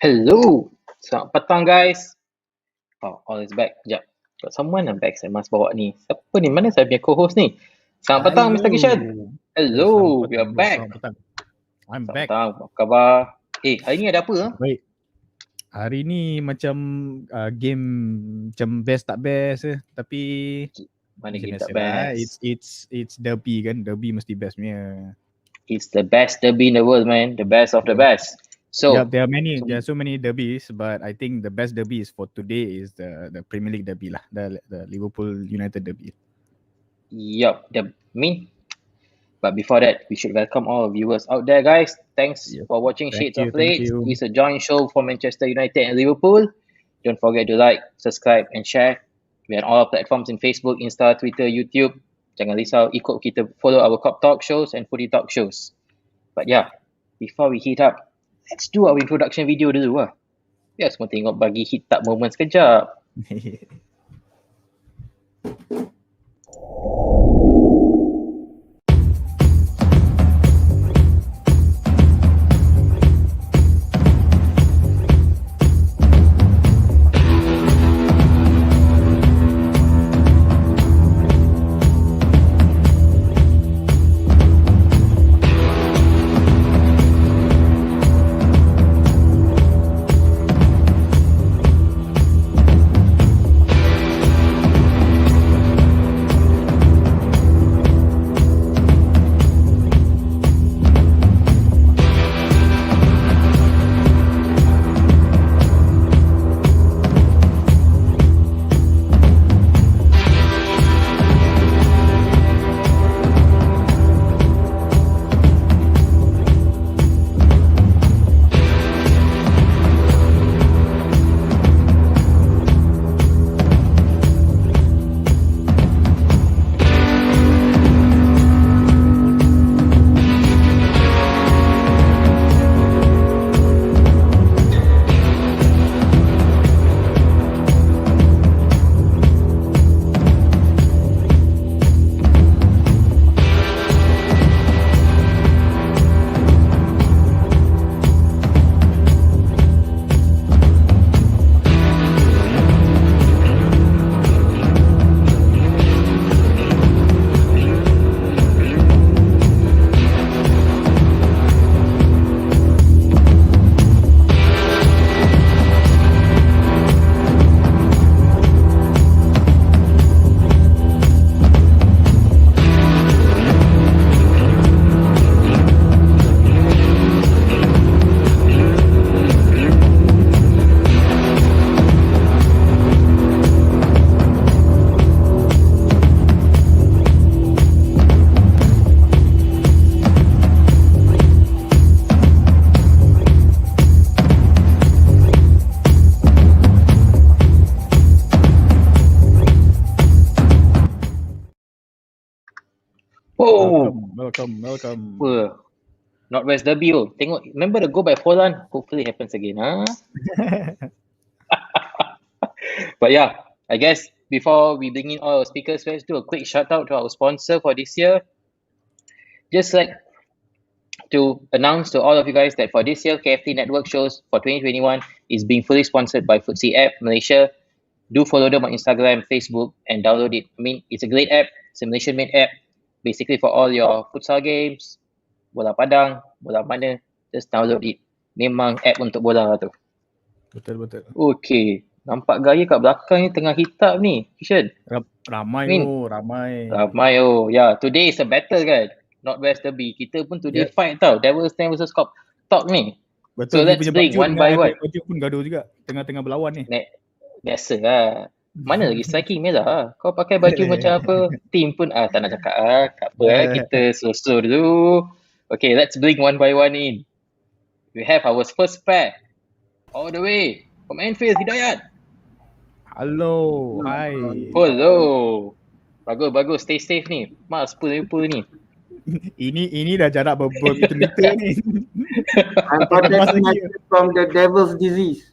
Hello. Selamat petang guys. All is back. Sekejap. Got someone yang back saya must bawa ni. Siapa ni? Mana saya punya co-host ni? Selamat petang Mr. Kishan. Hello. We are back. Selamat petang. I'm Selamat back. petang. Apa khabar? Hari ni ada apa? Baik. Hari ni macam game macam best tak best tapi Mana game biasa tak best? It's derby kan. Derby mesti best punya. It's the best derby in the world, man. The best of the best. So, yeah, there are so many derbies, but I think the best derby is for today is the Premier League derby lah, the Liverpool United derby. Yup. But before that, we should welcome all viewers out there, guys. Thanks for watching Shades of Late. It's a joint show for Manchester United and Liverpool. Don't forget to like, subscribe and share. We are on all platforms in Facebook, Insta, Twitter, YouTube. Jangan risau, ikut kita follow our KOPTALK shows and Footy Talk shows. But yeah, before we heat up, let's do our introduction video dulu lah. Biar semua tengok bagi heat up moment sekejap. Welcome. Northwest Derby tu. Tengok, remember the goal by Holland? Hopefully happens again. But yeah, I guess before we bring in all our speakers, let's do a quick shout out to our sponsor for this year. Just like to announce to all of you guys that for this year, KFT Network shows for 2021 is being fully sponsored by Footy app Malaysia. Do follow them on Instagram, Facebook, and download it. I mean, it's a great app. It's a Malaysian-made app. Basically for all your futsal games, bola padang, bola mana, just download it. Memang app untuk bola tu. Betul. Okay. Nampak gaya kat belakang ni tengah hitap ni, Kishan. Ramai. Yeah, today is a battle kan. Northwest Derby. Kita pun today fight tau. Devils Den versus KOPTALK ni. Betul. So let's bring one by one. Baju pun gaduh juga. Tengah-tengah berlawan ni. Biasa lah. Mana lagi striking merah lah. Kau pakai baju macam apa? Team pun tak nak cakap tak apa kita slow dulu. Okay, let's bring one by one in. We have our first pair. All the way from Midfield, Hidayat. Hello. Hi. Hello. Bagus. Stay safe ni. Mas Liverpool ni. Ini dah jarak bermeter ni. I'm protecting from the devil's disease.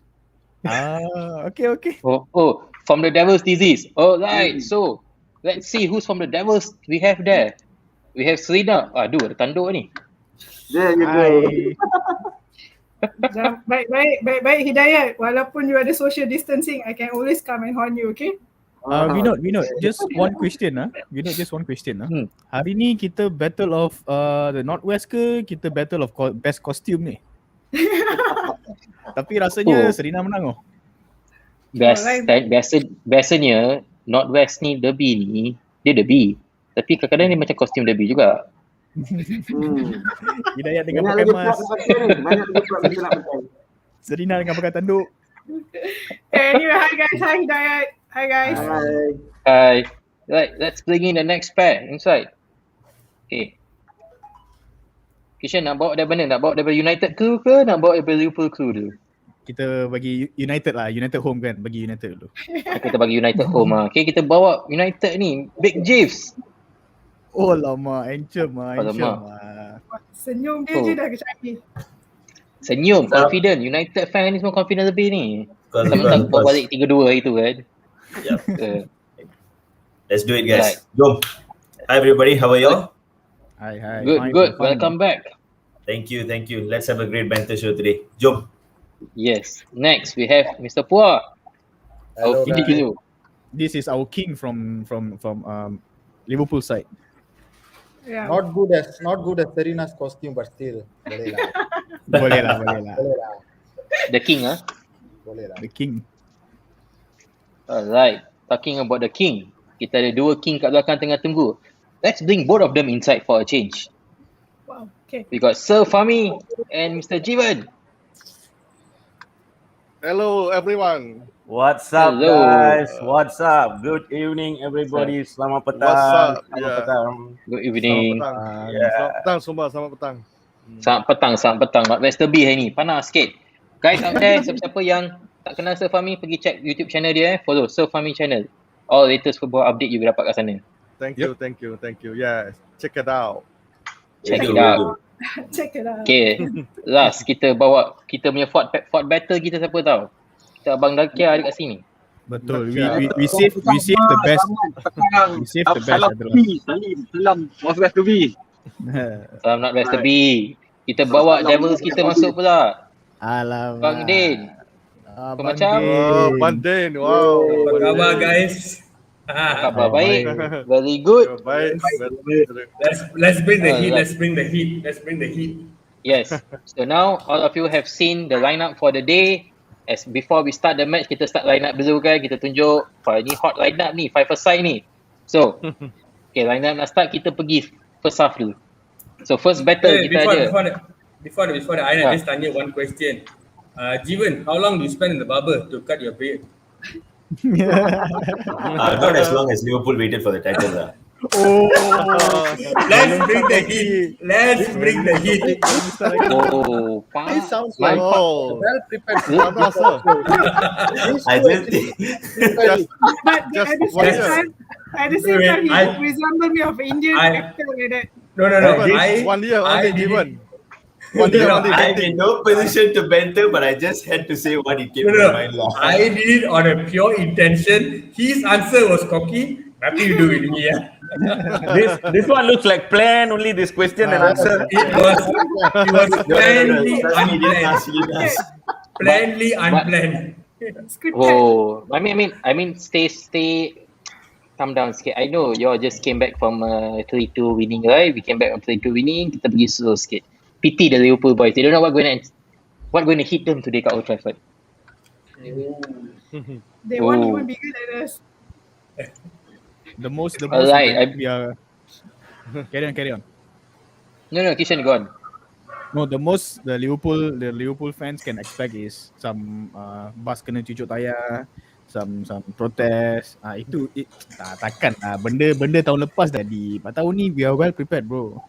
Okay. Oh, from the devil's disease. Alright, so let's see who's from the devils we have there. We have Serena. Aduh, ada tanduk ni. There you go. Baik Hidayat. Walaupun you ada social distancing, I can always come and horn you, okay? Vinod, just one question Vinod, just one question Hari ni kita battle of the Northwest ke kita battle of best costume ni? Tapi rasanya Serina menang Biasanya Northwest ni derby ni, dia derby. Tapi kadang-kadang dia macam kostum derby juga. Hidayat dengan pakai mask, Serina dengan pakai tanduk. Anyway, hi guys. Hi Hidayat. Hi guys. Hi. Right, let's bring in the next pair inside. Okay. Kishan nak bawa dari mana? Nak bawa daripada United crew ke? Nak bawa daripada Liverpool crew dulu? Kita bagi United lah, United home kan, bagi United dulu. Kita bagi United home lah. Okay, kita bawa United ni, Big Jeeves. Oh lama, Encem Senyum dia je dah kecantik. Senyum, confident. United fan ni semua confident lebih ni. Sama tak bawa balik 3-2 itu kan. Let's do it guys. Jom. Hi everybody, how are y'all? Hi. Good. Welcome back. Thank you. Let's have a great banter show today. Jom. Yes. Next we have Mr. Pua. Hello, dulu. This is our king from Liverpool side. Yeah. Not good as Serena's costume, but still Boleh lah. The king boleh lah. The king. Alright. Talking about the king. Kita ada dua king kat belakang tengah tunggu. Let's bring both of them inside for a change. Wow. Okay. We got Sir Fahmi and Mr. Jivan. Hello everyone. What's up guys? What's up? Good evening everybody. Selamat petang. What's up? Selamat petang. Good evening. Selamat petang semua, selamat petang. Selamat petang. Northwest Derby hari ni. Panas sikit. Guys out there, siapa-siapa yang tak kenal Sir Fahmi, pergi check YouTube channel dia. Follow Sir Fahmi channel. All latest football update you dapat kat sana. Thank you. Yes, check it out. Check it out. Okay, last kita bawa kita punya Ford battle kita siapa tahu? Kita Abang Dakia ada kat sini. Betul. We save the best. We save the best. Salam Northwest Derby. Salam Northwest Derby. Kita bawa Devils kita masuk pula. Alamak. Bang Din. Apa macam? Bang Din. Wow. Apa khabar guys? Khabar baik. Very good. Baik. Let's bring the heat. Let's bring the heat. Yes. So now all of you have seen the lineup for the day. As before we start the match, kita start lineup dulu kan. Kita tunjuk ni hot lineup ni, 5-a-side ni. So, okay, lineup nak start, kita pergi first half dulu. So first battle kita ada. Before that, I just tanya one question. Jivan, how long do you spend in the barber to cut your beard? Not as long as Liverpool waited for the title lah. Let's bring the heat. Oh, This sounds My- like Oh. well prepared. I just think But Just at the same time, he I- resemble me of Indian I- actor like that. No. One year only given. No, I'm in no position to banter, but I just had to say what it came to mind lah. I did it on a pure intention. His answer was cocky. Nothing to do with me. This one looks like plan only. This question and answer. It was plainly Trust me, didn't unplanned. ask you this. Plainly unplanned. Scripted. Oh, I mean, stay, calm down sikit. I know you all just came back from 3-2 winning, right? We came back from 3-2 winning. Kita pergi slow sikit. Pity the Liverpool boys. They don't know what going to hit them today kat Old Trafford. They want even bigger than us. The most Alright, we are carry on. No, Kishan, go on. No, the most the Liverpool fans can expect is some bus kena cucuk tayar, some protest. Takkan benda tahun lepas tadi. Tahun ni we are well prepared, bro.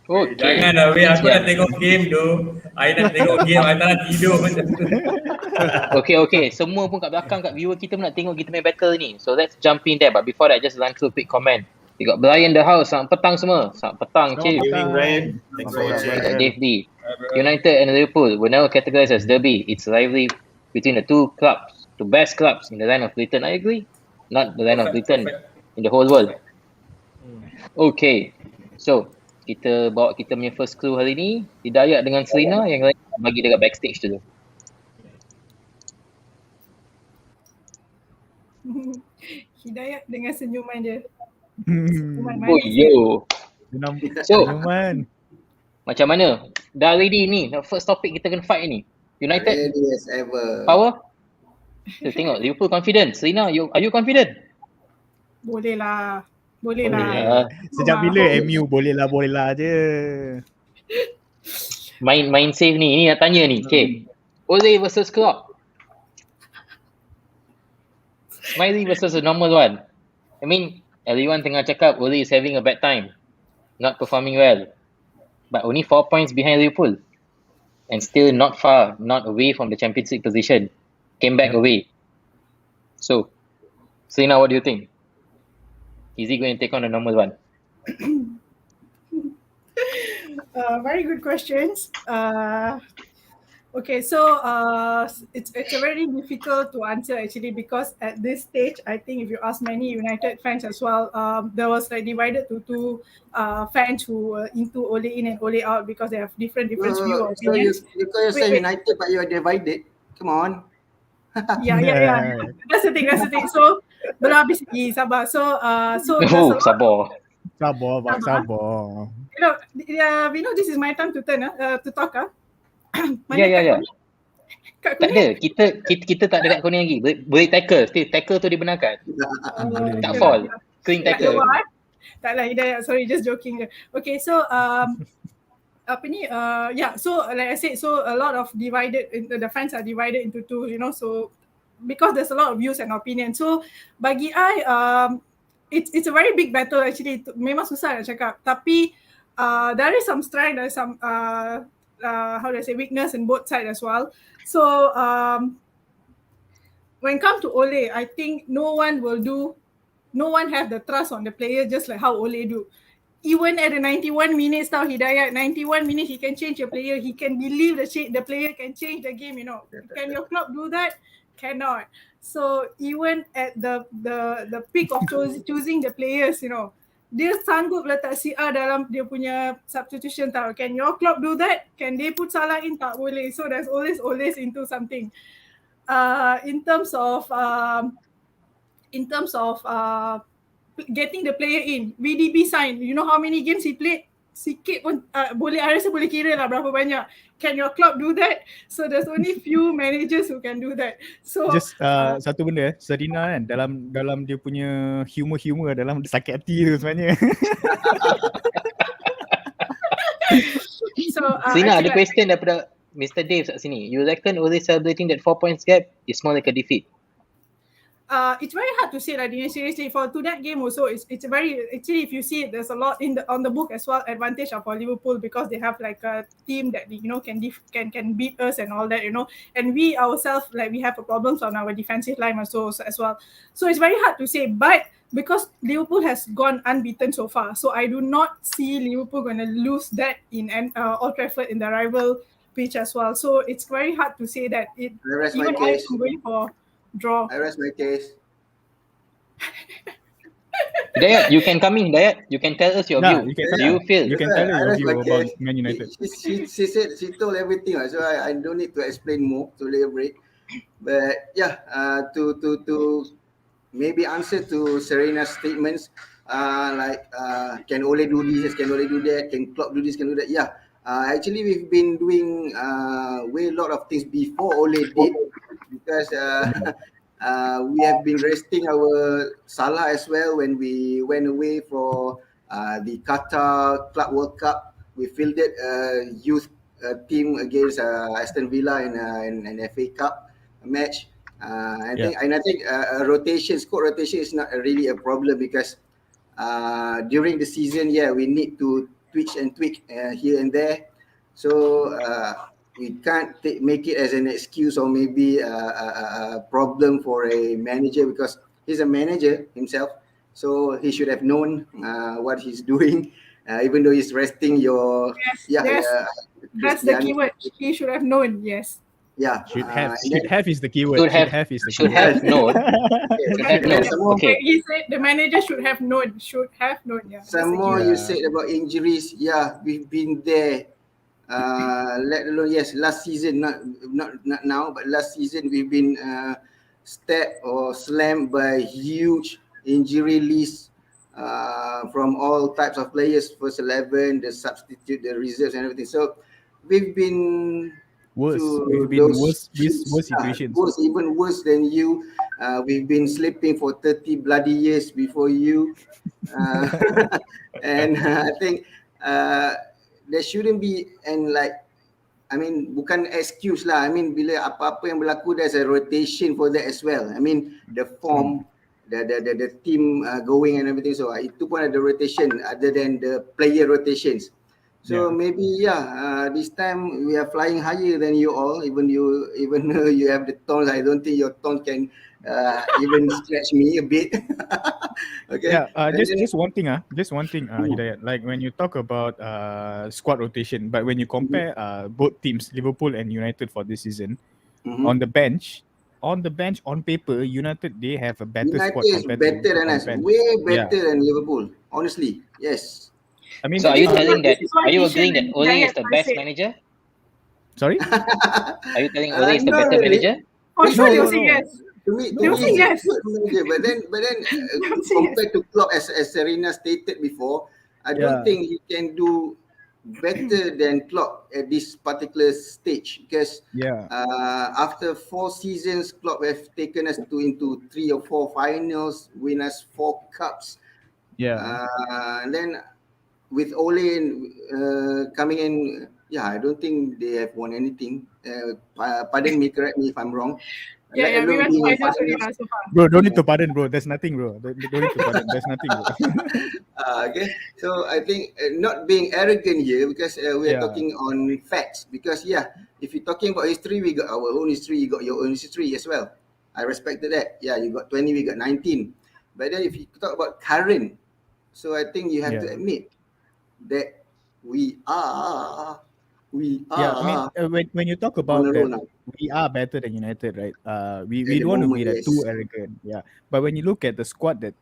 Okay. Jangan aku nak tengok game tu. I nak tengok game, I tak nak tidur macam tu. Okay. Semua pun kat belakang, kat viewer kita pun nak tengok kita main battle ni. So let's jump in there. But before that, just run through a quick comment. We got Brian the house. Selamat petang semua. Selamat petang, Chief. Good evening, Ryan. Thanks for watching. We got Dave D. United and Liverpool were now categorized as derby. It's a rivalry between the two best clubs in the land of Britain. I agree. Not the land of Britain, in the whole world. Okay. So, kita bawa kita punya first clue hari ni, Hidayat dengan Serena, yang lain bagi dekat backstage dulu. Hidayat dengan senyuman dia. Senyuman Oh manis dia. yo. So, Senyuman. macam mana? Dah ready ni, first topic kita kena fight ni. United Ready as ever. power? Kita tengok Liverpool confident. Serena, are you confident? Boleh lah. Boleh Boleh lah. lah. Sejak bila MU boleh lah je. Main safe ni nak tanya ni. Okay. Ole versus Klopp. Smiley versus the normal one. I mean, everyone tengah cakap Ole is having a bad time. Not performing well. But only 4 points behind Liverpool. And still not far, not away from the Champions League position. Came back away. So, Serena, what do you think? Is he going to take on the normal one? Very good questions. Okay, so it's a very difficult to answer actually, because at this stage, I think if you ask many United fans as well, there was like divided to two fans who were into Ole in and Ole out because they have different view or So opinions. you call yourself United but you are divided. Come on. Yeah. That's the thing. So belum habis lagi, sabar. So there's a lot. Sabar. You know, this is my time to turn to talk. Ya. Tak ada. Kita tak ada kat corner lagi. Boleh tackle. Still tackle tu dibenarkan. Tak fall. Clean tackle. Taklah Hidayat, sorry, just joking je. Okay, so so like I said, so a lot of the fans are divided into two, you know, so because there's a lot of views and opinions. So bagi I, it's a very big battle actually. Memang susah nak cakap, tapi there is some strength, there is some how do I say, weakness in both sides as well. So when it comes to Ole, I think no one have the trust on the player just like how Ole do. Even at the 91 minutes now, Hidayat, 91 minutes, he can change a player. He can believe the player can change the game, you know. Can your club do that? Cannot. So even at the peak of choosing the players, you know, dia sanggup letak CR dalam dia punya substitution tau. Can your club do that? Can they put Salah in? Tak boleh. So there's always into something. In terms of getting the player in, VDB sign, you know how many games he played? Sikit pun boleh, I rasa boleh kira lah berapa banyak. Can your club do that? So there's only few managers who can do that. So just satu benda, Serena kan dalam dia punya humor dalam sakit hati tu sebenarnya. So Serena, ada question daripada Mr. Dave kat sini. You reckon Ole celebrating that 4 points gap is more like a defeat? It's very hard to say like, seriously, to that game also, it's very, actually if you see it, there's a lot on the book as well, advantage for Liverpool, because they have like a team that, you know, can beat us and all that, you know, and we ourselves, like, we have problems on our defensive line also as well. So it's very hard to say, but because Liverpool has gone unbeaten so far, so I do not see Liverpool going to lose that in Old Trafford in the rival pitch as well. So it's very hard to say that. Even I'm going for draw. I rest my case. Hidayat, you can come in, Hidayat. You can tell us your view. You can tell your view about Man United. She told everything, so I don't need to explain more to elaborate. But yeah, to maybe answer to Serena's statements, can Ole do this, can Ole do that, can Klopp do this, can do that. Yeah, actually we've been doing way a lot of things before Ole did, because we have been resting our Salah as well when we went away for the Qatar Club World Cup. We fielded a youth team against Aston Villa in an FA Cup match. I think squad rotation is not really a problem, because during the season, we need to twitch and tweak here and there. So we can't make it as an excuse or maybe a problem for a manager, because he's a manager himself. So he should have known what he's doing, even though he's resting your... Yes. That's the keyword. He should have known, yes. Yeah. Should have is the keyword. Should have is the should keyword. have known. Should have known. Okay. He said the manager should have known. Should have known. Yeah. Some more you said about injuries. Yeah, we've been there. Let alone last season, not now, but last season we've been stabbed or slammed by huge injury lists from all types of players, first 11, the substitute, the reserves, and everything. So we've been Worse. to We've been those worse situations. even worse than you. We've been sleeping for 30 bloody years before you. And I think there shouldn't be, and like, I mean, bukan excuse lah. I mean, bila apa-apa yang berlaku, there's a rotation for that as well. I mean, the form, the team going and everything. So itu pun ada rotation other than the player rotations. So maybe this time we are flying higher than you all. Even though you have the tones, I don't think your tone can even stretch me a bit. Okay. Yeah. Just one thing. Hidayat. Like when you talk about squad rotation, but when you compare both teams, Liverpool and United for this season, on the bench, on paper, United they have a better squad United is compared better than us. Way better than Liverpool. Honestly, yes. I mean, So are you telling that? This is why Are you Kishan agreeing that and Ole is Hidayat the are best said. manager? Sorry. Are you telling Ole is the Not better really. manager? For sure, they'll say no. yes. To me, They'll say he's a yes. good manager. But then They'll say compared to Klopp, as Serena stated before, I don't think he can do better than Klopp at this particular stage, because after 4 seasons, Klopp have taken us into 3 or 4 finals, win us 4 cups. And then with Ole coming in, I don't think they have won anything. Pardon me, correct me if I'm wrong. We went to finals already so far. Bro, don't need to pardon, bro. There's nothing, bro. Don't need to pardon. There's nothing, bro. Okay, so I think not being arrogant here, because we are talking on facts. Because if you're talking about history, we got our own history. You got your own history as well. I respected that. Yeah, you got 20, we got 19. But then if you talk about current, so I think you have to admit that we are. I mean, when you talk about that, we are better than United, right? We don't want to be too arrogant, But when you look at the squad that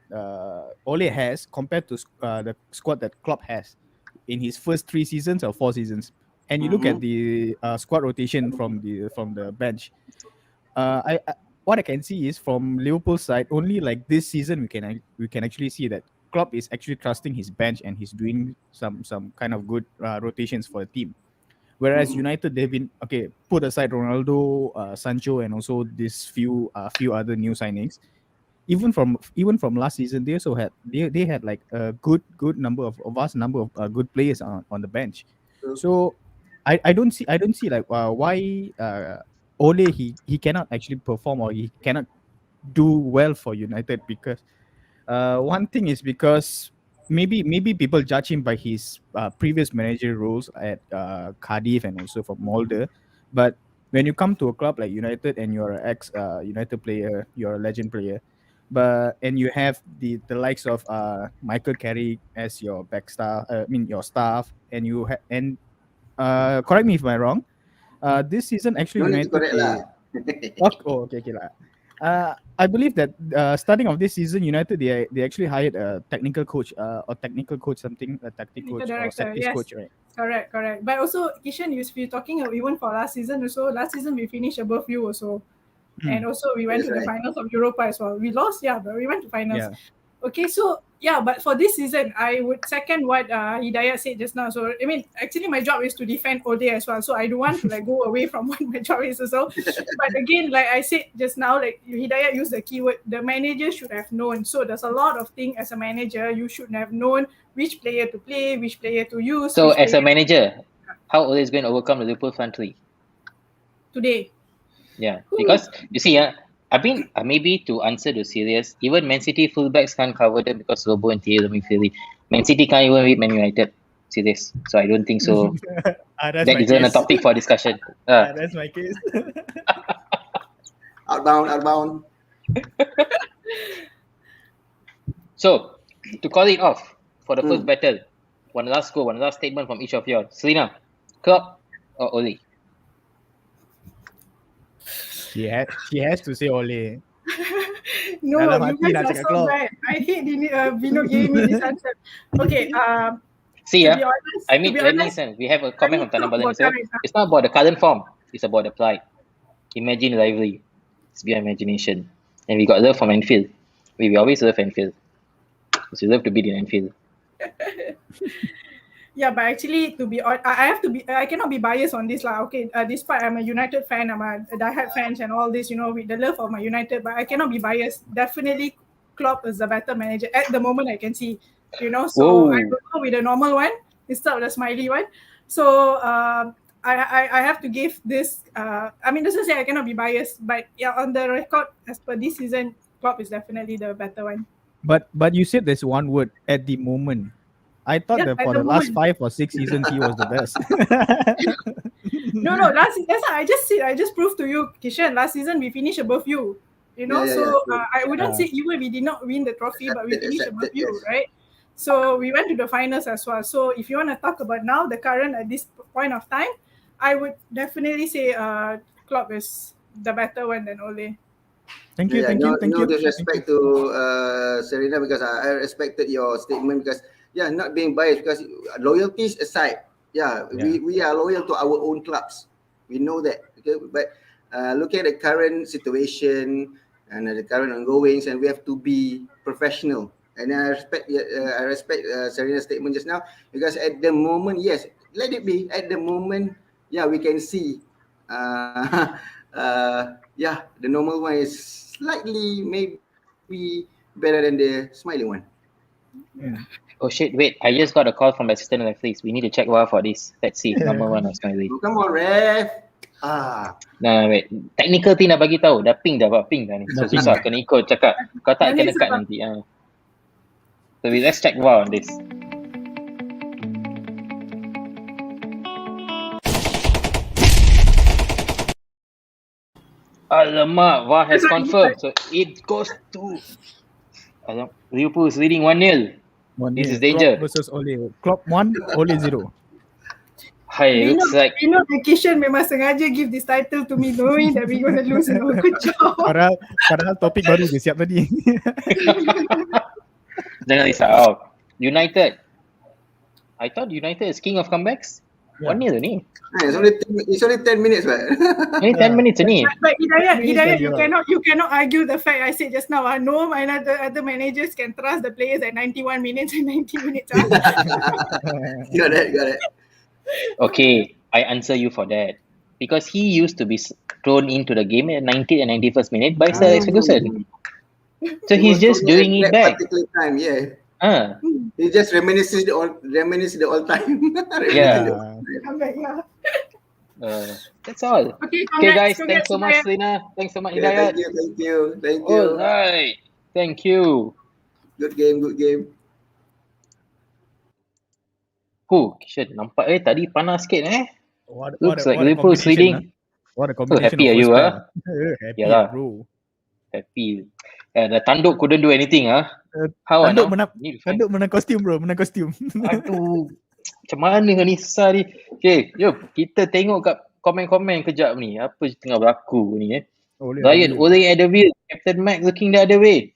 Ole has compared to the squad that Klopp has in his first 3 seasons or 4 seasons, and you look at the squad rotation from the bench, what I can see is from Liverpool's side, only like this season we can actually see that Klopp is actually trusting his bench and he's doing some kind of good rotations for the team. Whereas United, they've been put aside Ronaldo, Sancho, and also these few other new signings. Even from last season, they also had they had like a vast number of good players on the bench. So I don't see like why Ole he cannot actually perform, or he cannot do well for United, because one thing is because maybe people judge him by his previous manager roles at Cardiff and also for Molde. But when you come to a club like United and you're an ex United player, you're a legend player, and you have the likes of Michael Carrick as your your staff, and you correct me if I'm wrong. This season actually United. Okay lah. I believe that starting of this season, United they actually hired a technical coach or tactical coach, or set-piece coach, right? Correct. But also, Kishan, if you're talking even for last season we finished above you also. And also we went to the finals of Europa as well. We lost, but we went to finals. Yeah. Okay, so but for this season, I would second what Hidayat said just now. So I mean, actually my job is to defend all day as well. So I don't want to go away from what my job is also. But again, like I said just now, like Hidayat used the keyword, the manager should have known. So there's a lot of things as a manager, you should have known which player to play, which player to use. So as a manager, how Ole is going to overcome the Liverpool front three? Today. Yeah, because you see, I mean, maybe to answer the serious, even Man City fullbacks can't cover them because Robo and Thierry midfield. Man City can't even read Man United. Serious. So I don't think so. That isn't a topic for discussion. That's my case. Outbound. So, to call it off for the first battle, one last statement from each of you all. Selena, Klopp or Ole? She has to say Ole. No, Dalam you hati guys nak are cakap so Klopp. bad. I hate Vino giving me this answer. Okay, See, to be honest, I mean, to be let me honest, listen. We have a comment from Tanam Balan about also. current, It's not about the current form. It's about the plight. Imagine rivalry. It's beyond imagination. And we got love from Anfield. We always love Anfield. We love to beat in Anfield. yeah, but actually, to be honest, I cannot be biased on this lah. Okay, despite I'm a United fan, I'm a diehard fans and all this, with the love of my United, but I cannot be biased. Definitely, Klopp is the better manager at the moment. I can see, so I will go with the normal one instead of the smiley one. So I have to give this. I mean, doesn't say I cannot be biased, but yeah, on the record as per this season, Klopp is definitely the better one. But you said there's one word, at the moment. I thought that for the last 5 or 6 seasons he was the best. No, that's why I just proved to you, Kishan. Last season we finished above you. I wouldn't say even we did not win the trophy, but we finished above you, right? So we went to the finals as well. So if you want to talk about now the current at this point of time, I would definitely say Klopp is the better one than Ole. Thank you. No disrespect to Serena, because I respected your statement, because not being biased, because loyalties aside, we are loyal to our own clubs. We know that. Okay, but looking at the current situation and the current ongoings, and we have to be professional. And I respect Serena's statement just now, because at the moment, yes, let it be. At the moment, we can see. The normal one is slightly maybe better than the smiling one. Oh shit, wait, I just got a call from assistant referees. We need to check VAR for this. Let's see, number one or smiley. Oh, come on, ref. Nah, wait. Technical team dah bagi tahu. Dah ping dah ni. So susah kena ikut cakap. Kau tak kena cut nanti. So let's check VAR on this. Alamak, VAR has confirmed. So it goes to Liverpool is leading 1-0. This is danger. Klopp versus Ole. Klopp 1, Ole 0. Hi, looks like the Kishan memang sengaja give this title to me, knowing that we're gonna lose. Good job. Padahal topik baru dia siap tadi. Jangan risau. United. I thought United is king of comebacks. 1-0 ni. It's only 10 minutes, right? Only 10 minutes ni. But Hidayat, you cannot argue the fact I said just now. No, other managers can trust the players at 91 minutes and 90 minutes. Got it. Okay, I answer you for that. Because he used to be thrown into the game at 90th and 91st minute by Sir Alex Ferguson. So he's just doing it back. Time, he just reminisces the old time. That's all. Okay, guys, thanks so much, Selena. Thanks so much, Hidayat. Thank you. All right. Thank you. Good game. Shit, nampak tadi panas sikit Looks like what a Liverpool's leading. What a combination. Happy are you, Happy, bro. Happy. The tanduk couldn't do anything, How tanduk menang kostum, bro. Menang kostum. Aduh. Macam mana ni susah ni. Okay, jom. Kita tengok kat komen-komen kejap ni. Apa tengah berlaku ni, Ryan, Ole at the wheel. Captain Mac looking the other way.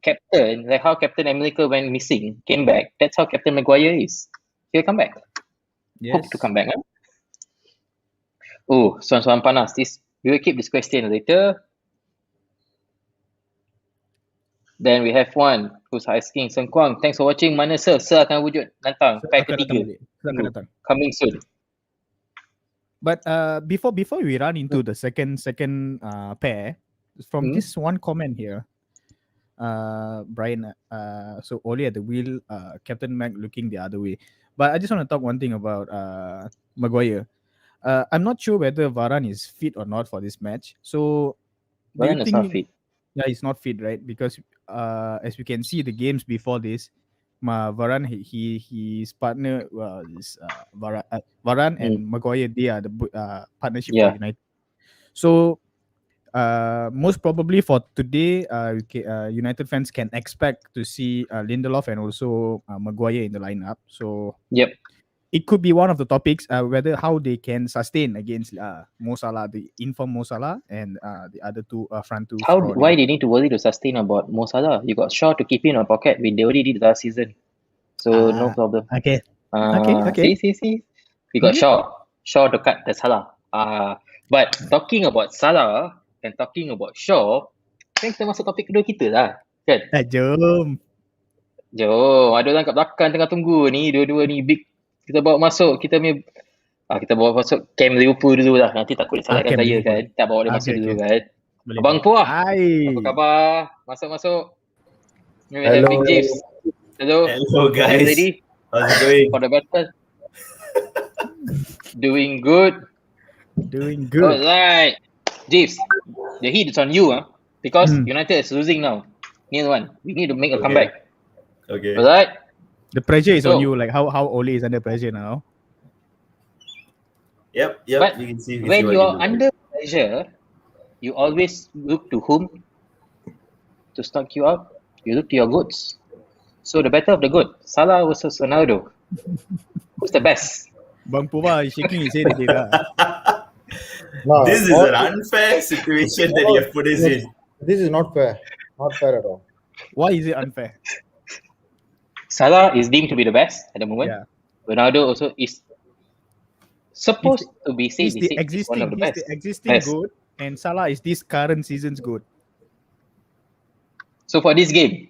Captain, like how Captain America went missing, came back. That's how Captain Maguire is. He'll come back. Yes. Hope to come back, soalan-soalan panas. We will keep this question later. Then we have one who's asking, Sengkuang, thanks for watching. Mana Sir akan wujud datang pair ketiga. Coming soon. But before we run into the second pair, from this one comment here, Brian, so Ole at the wheel, Captain Mac looking the other way. But I just want to talk one thing about Maguire. I'm not sure whether Varane is fit or not for this match. So Varane is not fit. Yeah, he's not fit, right? Because as we can see, the games before this, Varane, his partner is Varane and Maguire. They are the partnership for United. So most probably for today, United fans can expect to see Lindelof and also Maguire in the lineup. So it could be one of the topics, whether how they can sustain against Mo Salah, the informed Mo Salah, and the other two front two. Why they need to worry to sustain about Mo Salah? You got Shaw to keep in a pocket. They already did last season, so no problem. Okay. Okay. See. We got Shaw to cut the Salah. But talking about Salah and talking about Shaw, kan kita masuk topik kedua kita lah, kan? Jom. Ada orang kat belakang tengah tunggu ni, dua-dua ni big. Kita bawa masuk, kita masuk camp Liverpool dulu lah. Nanti takut dia salahkan saya Liverpool. kan. Tak bawa dia masuk dulu kan. Boleh. Abang Puah, Hai. apa khabar? Masuk. Hello. Big James. Hello guys. Ready How's it going? for the battle? Doing good. Alright. James, the heat is on you, because United is losing now. Near one. We need to make a comeback. Okay. Alright? The pressure is So- on you. Like how Ole is under pressure now. Yep. But We can see when what you are he do. under pressure, you always look to whom to stock you up. You look to your goods. So the battle of the good, Salah versus Ronaldo. Who's the best? Bang Puva is shaking his head again. No, This is an unfair situation that you have put us in. This is not fair. Not fair at all. Why is it unfair? Salah is deemed to be the best at the moment. Yeah. Ronaldo also is supposed to be said He's the one of the best. existing Best. good, and Salah is this current season's good. So for this game,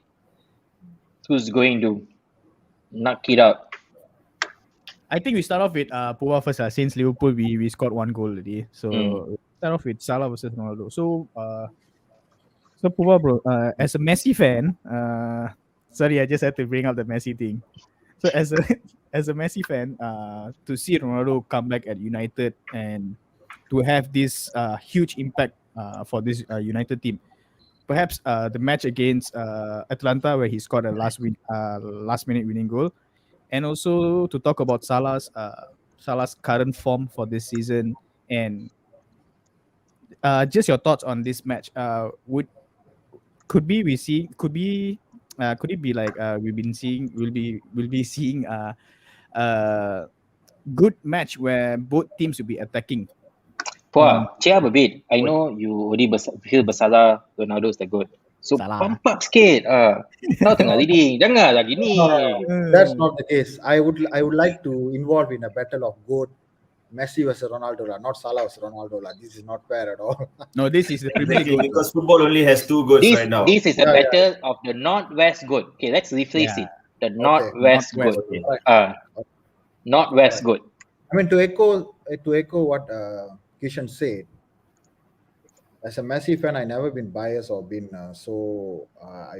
who's going to knock it out? I think we start off with Puva first. Since Liverpool, we scored one goal already. So start off with Salah versus Ronaldo. So Puva bro, as a Messi fan, sorry, I just had to bring up the Messi thing. So as a Messi fan, to see Ronaldo come back at United and to have this huge impact for this United team. Perhaps the match against Atlanta where he scored a last minute winning goal, and also to talk about Salah's current form for this season, and just your thoughts on this match. Could it be like we'll be seeing a good match where both teams will be attacking? Puah, cheer up a bit. I know you already feel bersalah Ronaldo is the good. So Salah. pump up sikit. Kau tengah leading. Janganlah gini. That's not the case. I would like to involve in a battle of GOAT, Messi versus Ronaldo, not Salah versus Ronaldo. This is not fair at all. No, this is the Premier Exactly, League. because football only has two goals right now. This is a battle of the Northwest good. Okay, let's rephrase it. The Northwest good. Northwest good. I mean, to echo what Kishan said, as a Messi fan, I never been biased or been I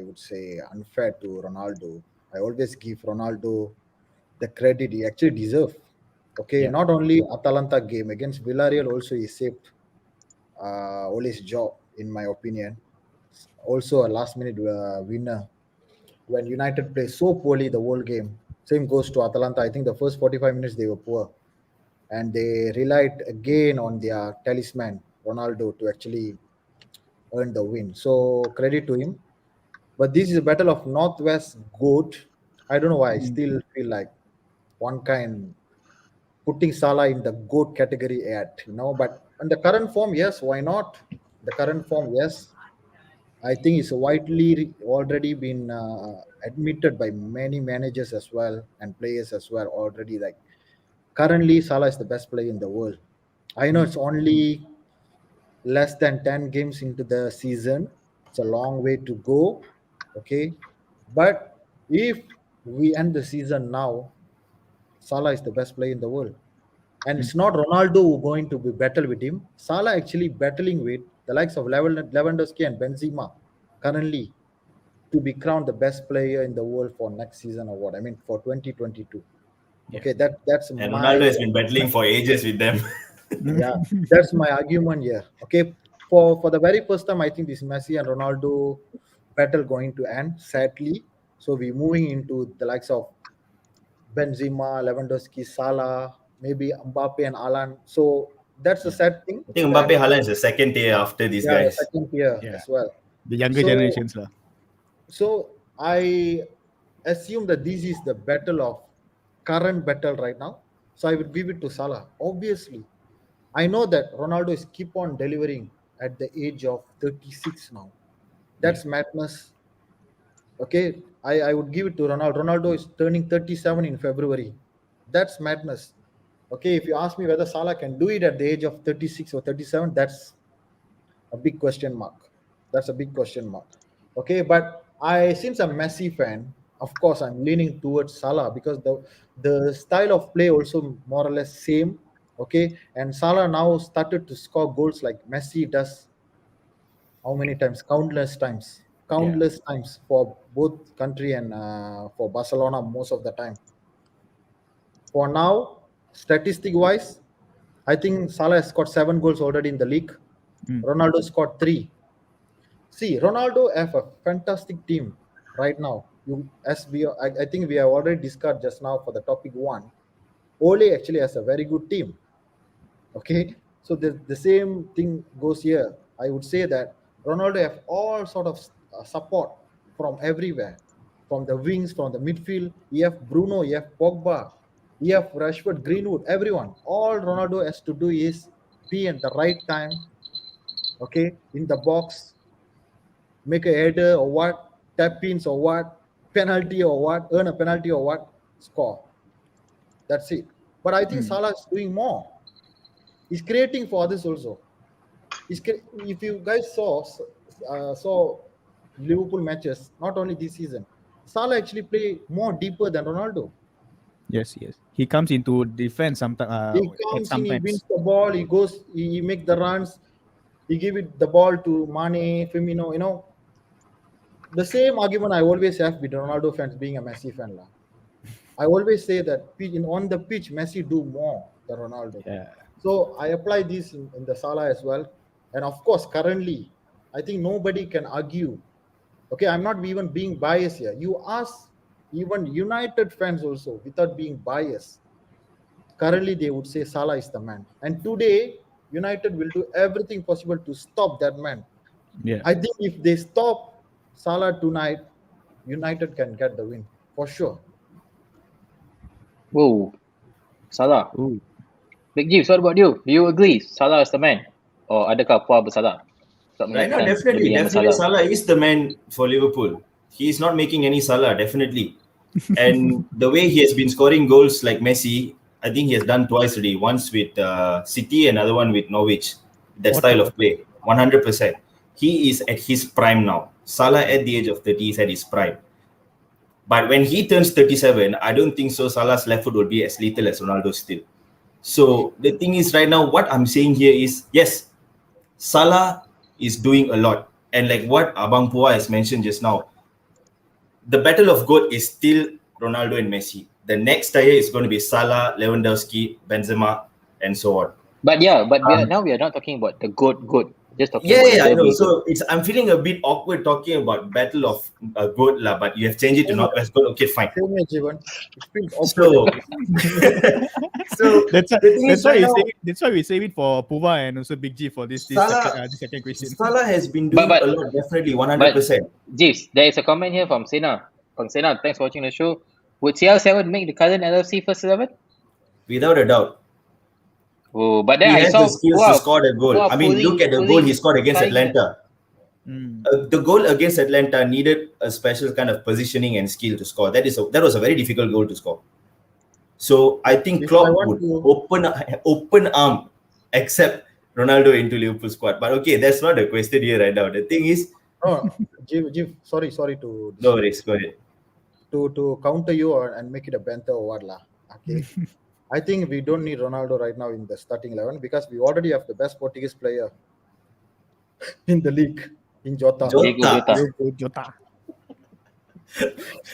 would say unfair to Ronaldo. I always give Ronaldo the credit he actually deserves. Okay, not only Atalanta game against Villarreal, also he saved Ole's job, in my opinion. Also a last minute winner when United play so poorly the whole game. Same goes to Atalanta. I think the first 45 minutes they were poor, and they relied again on their talisman Ronaldo to actually earn the win. So credit to him. But this is a battle of Northwest GOAT. I don't know why. I still feel like one kind putting Salah in the GOAT category but in the current form, yes, why not? The current form, yes. I think it's widely already been admitted by many managers as well and players as well already. Like currently, Salah is the best player in the world. I know it's only less than 10 games into the season. It's a long way to go. Okay. But if we end the season now, Salah is the best player in the world. And it's not Ronaldo who going to be battle with him. Salah actually battling with the likes of Lewandowski and Benzema currently to be crowned the best player in the world for next season or what? I mean, for 2022. Yeah. Okay, that's And Ronaldo has been battling for ages with them. yeah, that's my argument here. Okay, for the very first time, I think this Messi and Ronaldo battle going to end, sadly. So we're moving into the likes of Benzema, Lewandowski, Salah, maybe Mbappe and Alan. So that's a sad thing. I think Mbappe Haaland is the second tier after these guys. The second tier as well. The younger generations. So I assume that this is the battle of current battle right now. So I would give it to Salah. Obviously, I know that Ronaldo is keep on delivering at the age of 36 now. That's madness. Okay, I would give it to Ronaldo. Ronaldo is turning 37 in February. That's madness. Okay, if you ask me whether Salah can do it at the age of 36 or 37, that's a big question mark. That's a big question mark. Okay, but since I'm Messi fan, of course I'm leaning towards Salah because the style of play also more or less same. Okay, and Salah now started to score goals like Messi does. How many times? Countless times for both country and for Barcelona most of the time. For now, statistic wise, I think Salah has scored 7 goals already in the league. Ronaldo scored 3. See, Ronaldo have a fantastic team right now. I think we have already discussed just now for the topic 1. Ole actually has a very good team. Okay, so the same thing goes here. I would say that Ronaldo have all sort of support from everywhere, from the wings, from the midfield. You have Bruno, you have Pogba, you have Rashford, Greenwood, everyone. All Ronaldo has to do is be at the right time, okay, in the box, make a header or what, tap ins or what, penalty or what, earn a penalty or what, score. That's it. But I think Salah is doing more. He's creating for others also. If you guys saw Liverpool matches, not only this season, Salah actually play more deeper than Ronaldo. Yes. He comes into defense sometimes. He comes in, he wins the ball, he goes, he make the runs, he give it the ball to Mane, Firmino. You know, the same argument I always have with Ronaldo fans being a Messi fan. I always say that on the pitch, Messi do more than Ronaldo. Yeah. So I apply this in the Salah as well. And of course, currently, I think nobody can argue. Okay, I'm not even being biased here. You ask even United fans also, without being biased, currently they would say Salah is the man. And today, United will do everything possible to stop that man. Yeah. I think if they stop Salah tonight, United can get the win, for sure. Whoa, Salah. Big Jeeves, what about you? Do you agree Salah is the man? Or adakah puas bersalah? Right now, definitely Salah is the man for Liverpool. He is not making any Salah, definitely. And the way he has been scoring goals like Messi, I think he has done twice already. Once with City, another one with Norwich. That style of play, 100%. He is at his prime now. Salah at the age of 30 is at his prime. But when he turns 37, I don't think so Salah's left foot will be as lethal as Ronaldo still. So the thing is right now, what I'm saying here is, yes, Salah is doing a lot. And like what Abang Pua has mentioned just now, the battle of GOAT is still Ronaldo and Messi. The next tier is going to be Salah, Lewandowski, Benzema, and so on. But we are not talking about the GOAT. Just talking about I know. So I'm feeling a bit awkward talking about battle of GOAT lah, but you have changed it to Northwest GOAT. Okay, fine. So that's why we save it for Puva and also Big G for this second question. Salah has been doing a lot, definitely 100%. Jeeves, there is a comment here from Sena. Sena, thanks for watching the show. Would CR7 make the current LFC first 11? Without a doubt. Oh, but then he has the skills to score the goal. I mean, look at the goal he scored against Atlanta. The goal against Atlanta needed a special kind of positioning and skill to score. That was a very difficult goal to score. So I think Klopp would open arm accept Ronaldo into Liverpool squad. But okay, that's not the question here right now. The thing is, Jiv, sorry to. No worries, go ahead. To counter you and make it a banter or what lah. Okay. I think we don't need Ronaldo right now in the starting 11 because we already have the best Portuguese player in the league, in Jota.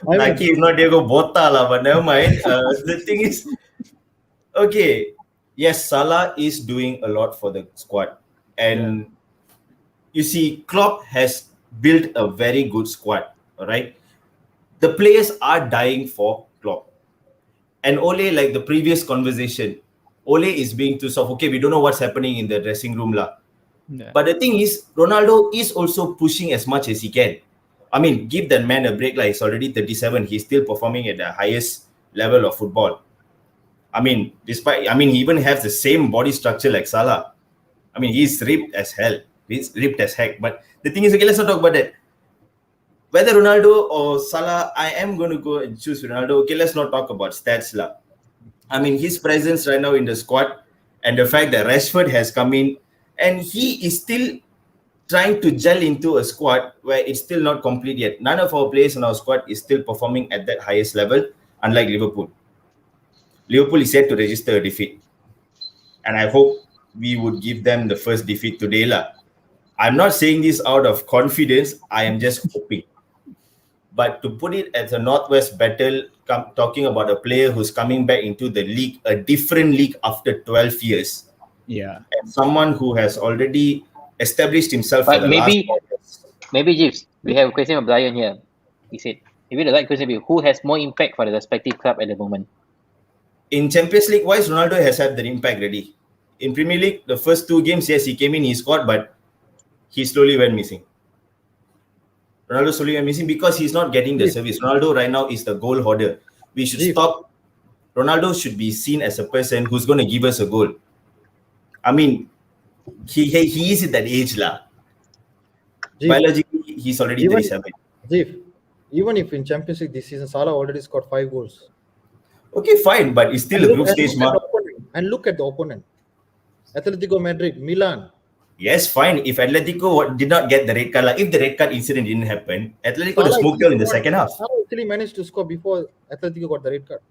Like he's not Diego Botta lah, but never mind. The thing is, okay, yes, Salah is doing a lot for the squad. And you see, Klopp has built a very good squad, all right? The players are dying for Klopp. And Ole, like the previous conversation, Ole is being too soft. Okay, we don't know what's happening in the dressing room lah. Yeah. But the thing is, Ronaldo is also pushing as much as he can. I mean, give that man a break. Like he's already 37. He's still performing at the highest level of football. I mean, he even has the same body structure like Salah. I mean, he's ripped as hell. He's ripped as heck. But the thing is, okay, let's not talk about that. Whether Ronaldo or Salah, I am going to go and choose Ronaldo. Okay, let's not talk about stats lah. I mean, his presence right now in the squad and the fact that Rashford has come in and he is still trying to gel into a squad where it's still not complete yet. None of our players in our squad is still performing at that highest level, unlike Liverpool. Liverpool is yet to register a defeat. And I hope we would give them the first defeat today lah. I'm not saying this out of confidence. I am just hoping. But to put it as a Northwest battle, talking about a player who's coming back into the league, a different league after 12 years. Yeah. And someone who has already established himself But for the last 4 years. Maybe, Jeeves, we have a question of Brian here. He said, maybe the right question will be, who has more impact for the respective club at the moment? In Champions League wise, Ronaldo has had the impact already. In Premier League, the first 2 games, yes, he came in, he scored, but he slowly went missing. Ronaldo slowly went missing because he's not getting the service. Ronaldo right now is the goal hoarder. We should stop. Ronaldo should be seen as a person who's going to give us a goal. I mean, he is at that age lah. Biologically, he's already 37. Even if in Champions League this season, Salah already scored 5 goals. Okay, fine, but it's still a group stage mark. And look at the opponent. Atletico Madrid, Milan. Yes, fine. If Atletico did not get the red card, if the red card incident didn't happen, Atletico would have smoked them in the second half. Salah actually managed to score before Atletico got the red card.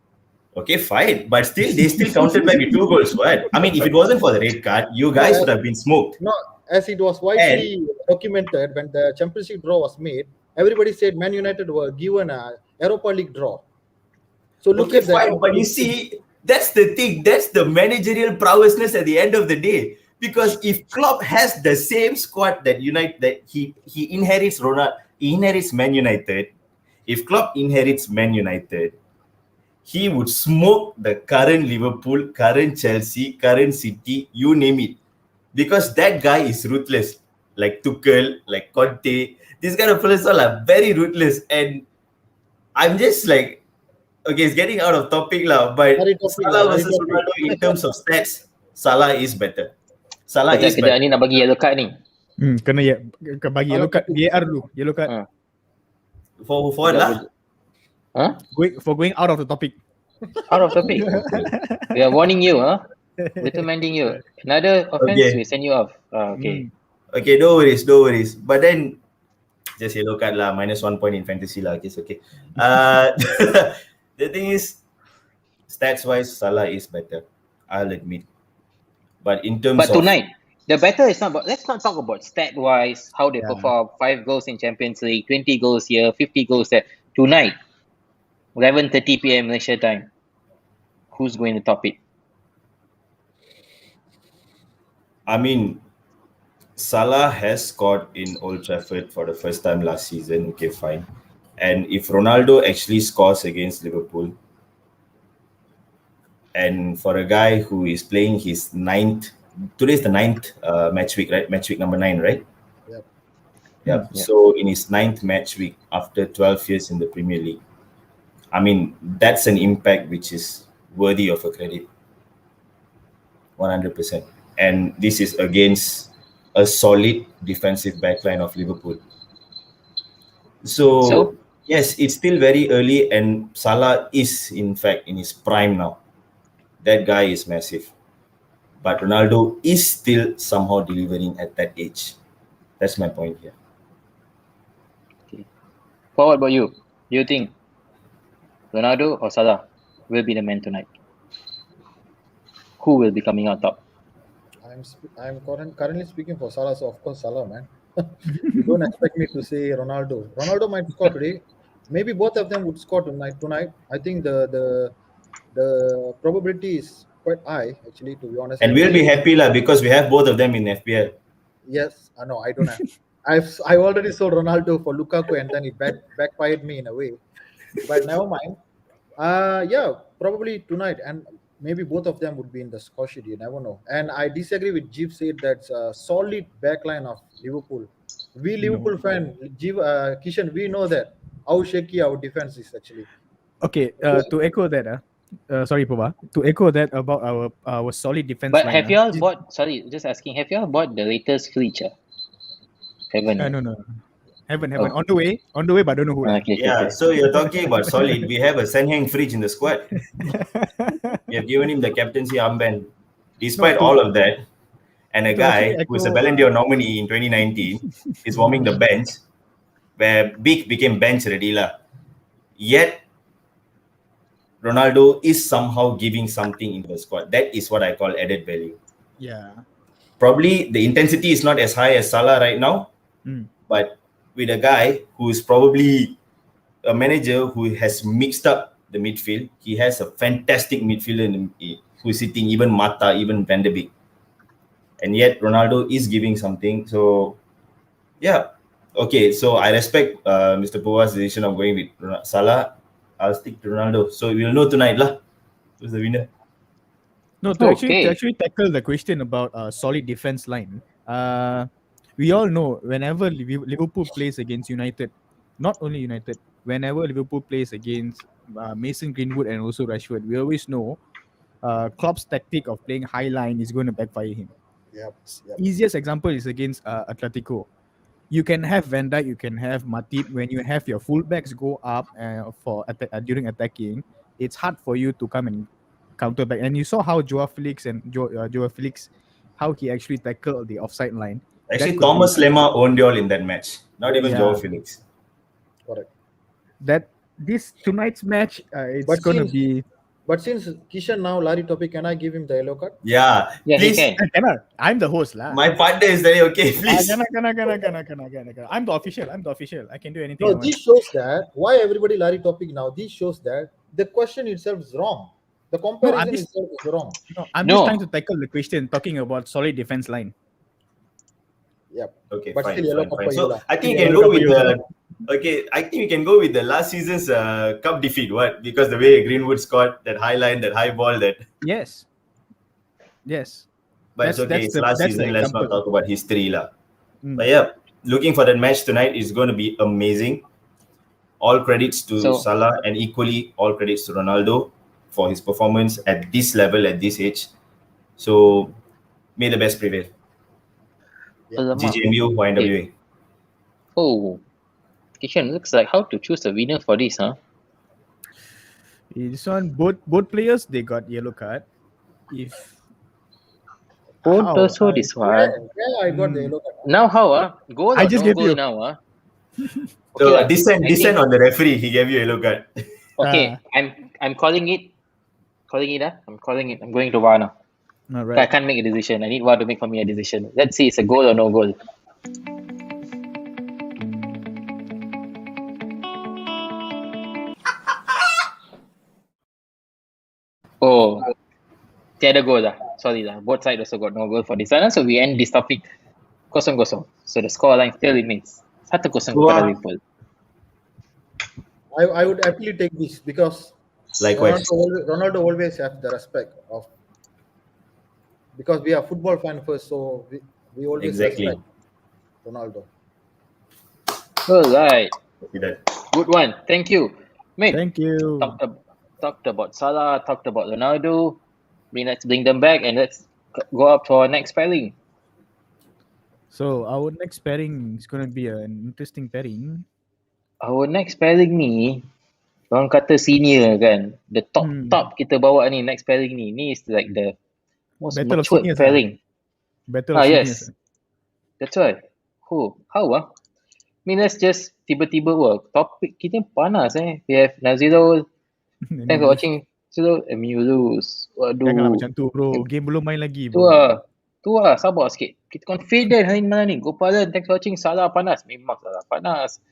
Okay, fine. But still, they still counted back with 2 goals. What? I mean, if it wasn't for the red card, you guys would have been smoked. No, as it was widely documented when the Champions League draw was made, everybody said Man United were given a Europa League draw. So look at that. But you see, that's the thing. That's the managerial prowessness at the end of the day. Because if Klopp has the same squad that he inherits he inherits Man United. If Klopp inherits Man United, he would smoke the current Liverpool, current Chelsea, current City, you name it. Because that guy is ruthless. Like Tuchel, like Conte. These kind of players all are very ruthless. And I'm just like, okay, it's getting out of topic lah. But Salah versus Ronaldo in terms of stats, Salah is better. Salah is better. Ni nak bagi yellow card ni. Kena bagi yellow card. VAR dulu. Yellow card. For what lah? For going out of the topic. Out of topic. We are warning you, reprimanding you. Another offense, we send you off. Okay. Okay, no worries. But then, just yellow card lah. -1 point in fantasy lah. Okay, it's okay. The thing is, stats-wise, Salah is better. I'll admit. But in terms of tonight, the better is not about. Let's not talk about stat-wise how they perform. 5 goals in Champions League, 20 goals here, 50 goals there. Tonight, 11:30 PM Malaysia time. Who's going to top it? I mean, Salah has scored in Old Trafford for the first time last season. Okay, fine. And if Ronaldo actually scores against Liverpool, and for a guy who is playing his 9th, today's the 9th match week, right? Match week number 9, right? Yep. So in his 9th match week after 12 years in the Premier League, I mean, that's an impact which is worthy of a credit. 100%. And this is against a solid defensive backline of Liverpool. So yes, it's still very early and Salah is in fact in his prime now. That guy is massive. But Ronaldo is still somehow delivering at that age. That's my point here. Okay. What about you? Do you think Ronaldo or Salah will be the man tonight? Who will be coming out top? I'm currently speaking for Salah, so of course Salah, man. You don't expect me to say Ronaldo. Ronaldo might score today. Maybe both of them would score tonight. I think the probability is quite high, actually, to be honest. And we'll be happy lah because we have both of them in FPL. Yes, no, I don't have. I already sold Ronaldo for Lukaku, and then it backfired me in a way. But never mind. Probably tonight, and maybe both of them would be in the score sheet. You never know. And I disagree with Jeev said that's a solid backline of Liverpool. We Liverpool fan, Kishan, we know that how shaky our defense is actually. Okay, to echo that, sorry, Puma, to echo that about our solid defense But line. have you all bought? Sorry, just asking. Have you all bought the latest fridge? Haven't. No. Haven't. Oh. On the way, but don't know who. Okay. Yeah, so you're talking about solid. We have a Senheng fridge in the squad. We have given him the captaincy armband. Despite all of that, and a guy who's a Ballon d'Or nominee in 2019 is warming the bench, where Big became bench already lah. Yet, Ronaldo is somehow giving something into the squad. That is what I call added value. Yeah. Probably the intensity is not as high as Salah right now, but with a guy who is probably a manager who has mixed up the midfield, he has a fantastic midfielder who is sitting, even Mata, even Van de Beek. And yet Ronaldo is giving something. So, yeah. Okay, so I respect Mr. Pua's decision of going with Salah. I'll stick to Ronaldo. So we'll know tonight lah who's the winner. No, to actually tackle the question about solid defense line. We all know whenever Liverpool plays against United, not only United, whenever Liverpool plays against Mason Greenwood and also Rashford, we always know Klopp's tactic of playing high line is going to backfire him. Yep. Easiest example is against Atletico. You can have Van Dijk, you can have Matip. When you have your fullbacks go up during attacking, it's hard for you to come and counter back. And you saw how Joao Felix, how he actually tackled the offside line. Actually, Thomas Lemar owned all in that match. Not even Joao Felix. Correct. This tonight's match, it's going to be. But since Kishan now Larry topic, can I give him the yellow card? Yeah, please. Cannot. I'm the host lah. My partner is very okay. Please. I'm the official. I can do anything. No, this shows that why everybody Larry topic now. This shows that the question itself is wrong. The comparison itself is wrong. I'm just trying to tackle the question talking about solid defense line. Yep. Okay, but fine, still yellow fine. So Yellow. I think you can go with the. Okay, I think we can go with the last season's cup defeat. What? Because the way Greenwood scored that high line, that high ball, that. Yes. But it's okay. It's last season. Let's not talk about history lah. But yeah, looking for that match tonight is going to be amazing. All credits to Salah and equally all credits to Ronaldo for his performance at this level, at this age. So may the best prevail. GGMU or NWA. Oh, Kishan, looks like how to choose a winner for this, huh? This one, both players they got yellow card. If also this one. Yeah, I got the yellow card. Now how goal? I just gave you now So descent on the referee. He gave you a yellow card. Okay, I'm calling it. I'm calling it. I'm going to VAR now. Right. I can't make a decision. I need VAR to make for me a decision. Let's see, it's a goal or no goal. Oh, tiada goal lah. Sorry lah. Both sides also got no goal for this one. So we end this topic 0-0. So the score line still remains 1-0 kepada Liverpool. I would happily take this because likewise Ronaldo always have the respect of, because we are football fan first, so we always respect Ronaldo. All right. Good one. Thank you. Mate, thank you. Talked about Salah, talked about Ronaldo. Let's bring them back and let's go up to our next pairing. So our next pairing is going to be an interesting pairing. Our next pairing ni, orang kata senior kan. The top kita bawa ni, next pairing ni. Ni is like the most matured pairing. Battle of seniors. Yes. That's right. How let's just tiba-tiba topik kita panas We have Nazirul. Thanks for watching. So, MU lose. Waduh. Janganlah macam tu bro. Game belum main lagi bro. Tu lah. Sabar sikit. Kita confident hari malam ni. Gopalan, thanks for watching. Salah panas. Memang Salah panas.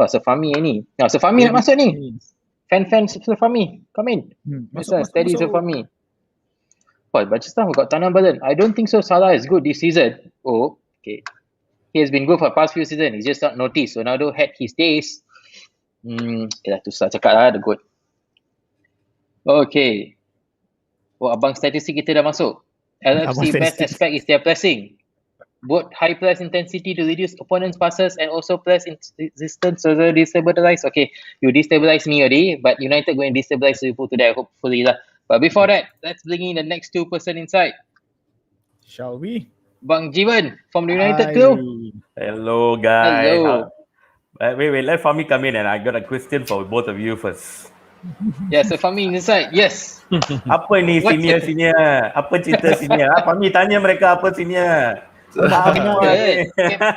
Sefami ni. Sefami nak masuk ni. Fan Sefami. Come in. Masuk. Steady Sefami. But just now we got Tanam Balan. I don't think so Salah is good this season. Oh, okay. He has been good for the past few seasons. He's just not noticed. Ronaldo had his days. Okay lah, tu susah cakap lah. The good. Okay. Abang statistik kita dah masuk. LFC best aspect is their pressing. both high press intensity to reduce opponents' passes and also press resistance to destabilize. Okay, you destabilize me already, but United going to destabilize Liverpool today, hopefully lah. But before that, let's bring in the next two person inside. Shall we? Bang Jivan from the United Hi. crew. Hello, guys. Hello. Wait. Let Fahmi come in, and I got a question for both of you first. Yeah, so Fahmi inside. Yes. Apa ni senior? Apa cerita senior? Fahmi tanya mereka apa senior. Tak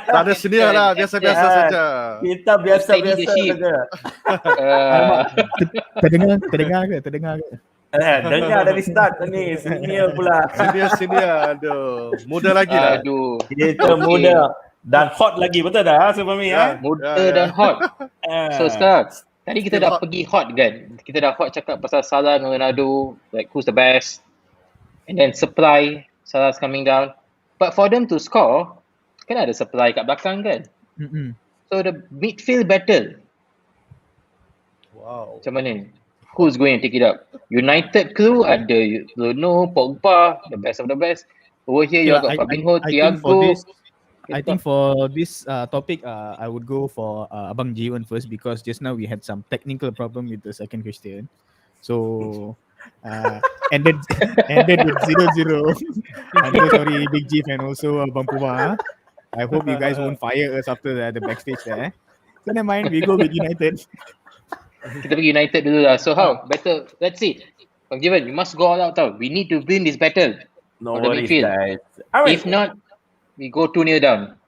ada senior lah, biasa-biasa saja. Kita biasa-biasa saja. Terdengar ke? Dengar dari start ni, senior pula. Senior, aduh. Muda lagi lah. Aduh. Kita muda dan hot lagi, betul tak Fahmi? Muda dan hot. So sekarang, tadi kita dah pergi hot kan? Kita dah hot cakap pasal Salah dan Ronaldo, like who's the best. And then supply, Salah's coming down. But for them to score, kan ada supply kat belakang kan? So the midfield battle. Wow. Macam mana? Who's going to take it up? United crew ada Bruno, Pogba, the best of the best. Over here you got Fabinho, Thiago. I think for this topic, I would go for Abang Jiwan first because just now we had some technical problem with the second question. So ended with 0-0. I'm so sorry, Big Chief and also Abang Puma. I hope you guys won't fire us after the backstage there. So never mind, we go with United. Kita pergi United dulu lah. So how? Better. Let's see. Bang Jivan, you must go all out tau. We need to win this battle. No worries, guys. If not, we go 2-0 down.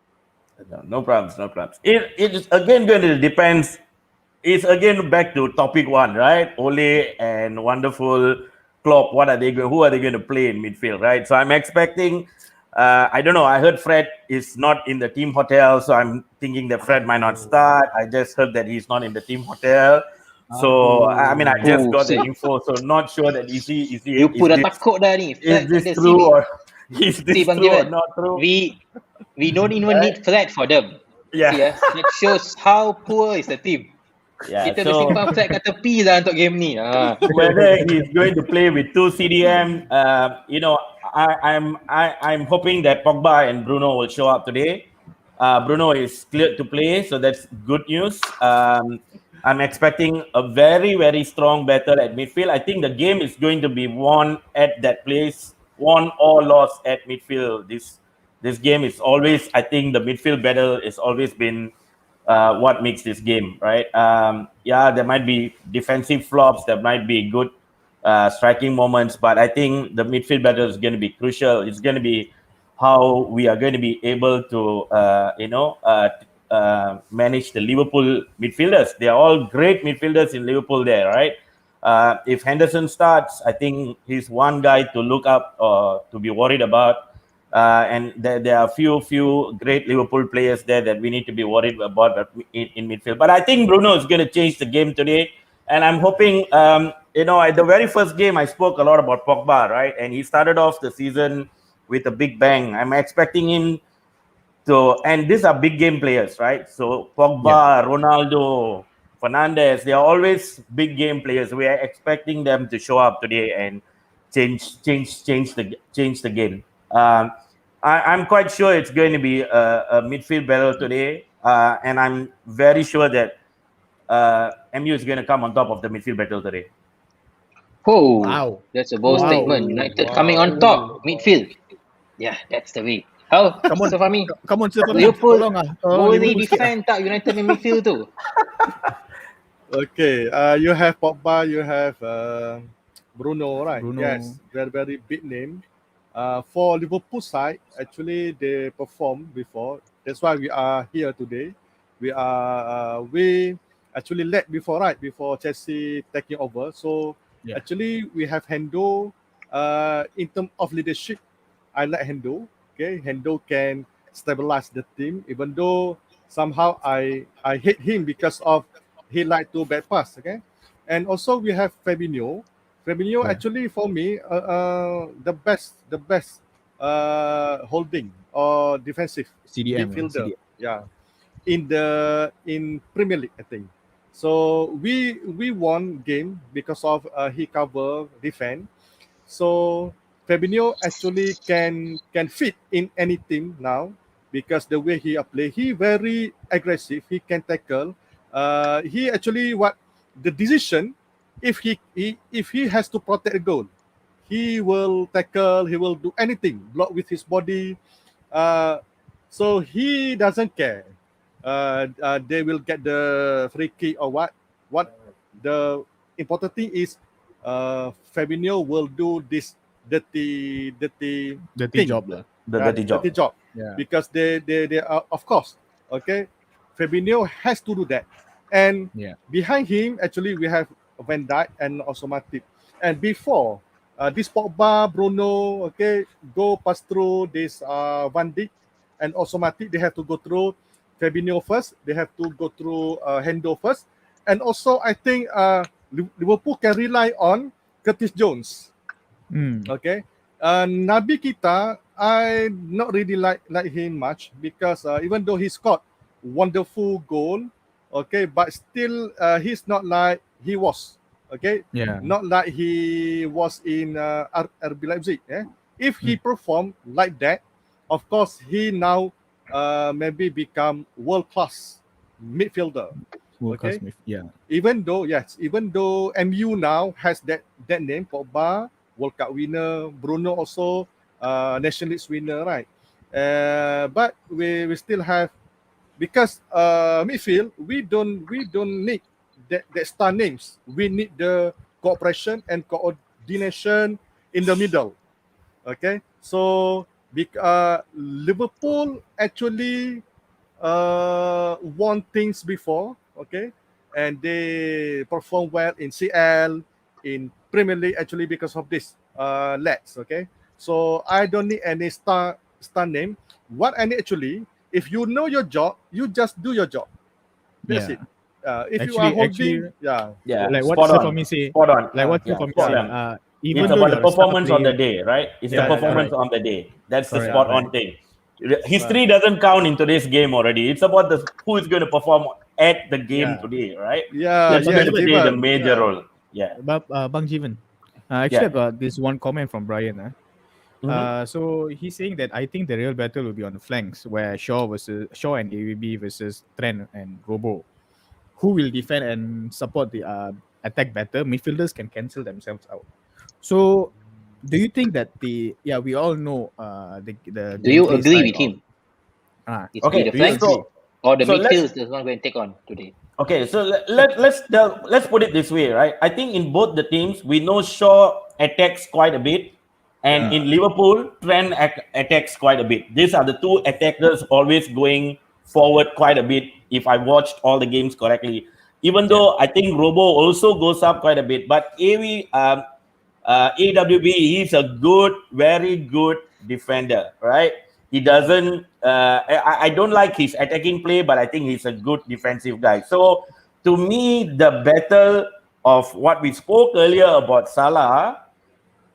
No problems. It's again going to depend. It's again back to topic one, right? Ole and wonderful Klopp. Who are they going to play in midfield, right? So I'm expecting. I don't know. I heard Fred is not in the team hotel, so I'm thinking that Fred might not start. I just heard that he's not in the team hotel. So I mean, I just got the info, so not sure that is he. You pun dah takut dah ni. Is this true or is this true or not true? We don't even need Fred for them. Yeah. See, it shows how poor is the team. Yeah, kita mesti simpan Fred kat tepi lah untuk game ni. Whether he's going to play with two CDM, I'm hoping that Pogba and Bruno will show up today. Bruno is cleared to play, so that's good news. I'm expecting a very, very strong battle at midfield. I think the game is going to be won at that place, won or lost at midfield. This game is always, I think the midfield battle has always been what makes this game, right? There might be defensive flops, there might be good striking moments, but I think the midfield battle is going to be crucial. It's going to be how we are going to be able to, manage the Liverpool midfielders. They are all great midfielders in Liverpool there, right? If Henderson starts, I think he's one guy to look up or to be worried about. And there are few great Liverpool players there that we need to be worried about in midfield. But I think Bruno is going to change the game today. And I'm hoping, at the very first game, I spoke a lot about Pogba, right? And he started off the season with a big bang. I'm expecting him to, and these are big game players, right? So Pogba, Ronaldo, Fernandes, they are always big game players. We are expecting them to show up today and change the game. I'm quite sure it's going to be a midfield battle today, and I'm very sure that MU is going to come on top of the midfield battle today. Oh, wow. That's a bold statement. United coming on top, midfield. Yeah, that's the way. How? Come on, Fahmi. Come on, Liverpool boleh defend tak United in midfield tu? Okay, you have Pogba, you have Bruno, right? Bruno. Yes, very, very big name. For Liverpool side, actually they performed before. That's why we are here today. We actually led before, right? Before Chelsea taking over. So actually we have Hendo. In terms of leadership, I like Hendo. Okay, Hendo can stabilize the team, even though somehow I hate him because of he like to back pass. Okay, and also we have Fabinho. Fabinho actually for me the best holding or defensive midfielder. Yeah, in Premier League I think. So we won game because of he cover defend. So Fabinho actually can fit in any team now. because the way he play, he very aggressive. He can tackle. He actually what the decision, if he has to protect a goal, he will tackle. He will do anything, block with his body. So he doesn't care. They will get the free kick or what. What the important thing is, Fabinho will do this dirty thing. job lah. Dirty job. Yeah. Because they are, of course, okay. Fabinho has to do that, and behind him actually we have Van Dijk and also Matip. And before this Pogba, Bruno, okay, go pass through this Van Dijk and also Matip, they have to go through Fabinho first. They have to go through Hendo first, and also I think Liverpool can rely on Curtis Jones. Okay, Naby Keita, I not really like him much because even though he scored wonderful goal, okay, but still he's not like he was. Okay, not like he was in RB Leipzig. If he performed like that, of course he now maybe become world class midfielder. Okay, even though MU now has that name, Pogba, World Cup winner, Bruno also National League winner, right? But we still have, because midfield we don't need that star names. We need the cooperation and coordination in the middle. Okay, so Liverpool actually won things before, okay, and they perform well in CL, in Premier League actually because of this lads. Okay, so I don't need any star name. What I need actually, if you know your job, you just do your job. That's it. If you are holding, like what Sefami say, like what Sefami say, even it's about the performance on the day, right? It's the performance on the day. That's the spot on thing. History doesn't count in today's game already. It's about who is going to perform at the game today, right? That's going to play the major role. But Bang Jivan, actually about this one comment from Brian. So he's saying that I think the real battle will be on the flanks, where Shaw and AVB versus Trent and Robo. Who will defend and support the attack better? Midfielders can cancel themselves out. So, do you think that we all know the do you agree with him? Okay, the flanks or the midfield is not going to take on today. Okay, so let's put it this way, right? I think in both the teams we know Shaw attacks quite a bit, and in Liverpool Trent attacks quite a bit. These are the two attackers always going forward quite a bit, if I watched all the games correctly. Even though I think Robo also goes up quite a bit, but AWB, he's a very good defender, right? He doesn't. I don't like his attacking play, but I think he's a good defensive guy. So to me, the battle of what we spoke earlier about Salah,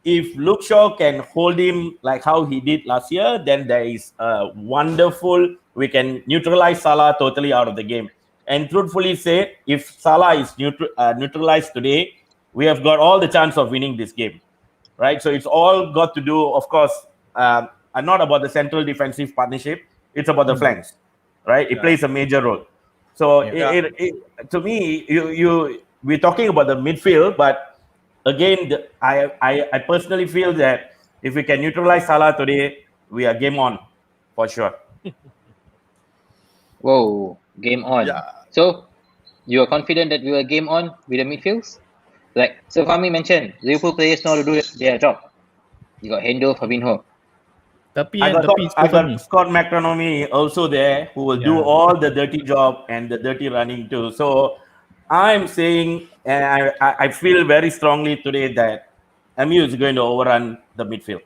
if Luke Shaw can hold him like how he did last year, then there is a wonderful. We can neutralize Salah totally out of the game. And truthfully say, if Salah is neutralized today, we have got all the chance of winning this game, right? So it's all got to do, of course, not about the central defensive partnership. It's about the flanks, right? It plays a major role. So to me, we're talking about the midfield, but again, I personally feel that if we can neutralize Salah today, we are game on for sure. Whoa, game on. So, you are confident that we are game on with the midfields? Like Fahmi mentioned, Liverpool players know how to do their job. You got Hendo, Fabinho. I got Scott McTominay also there, who will do all the dirty job and the dirty running too. So, I'm saying, and I feel very strongly today that MU is going to overrun the midfield.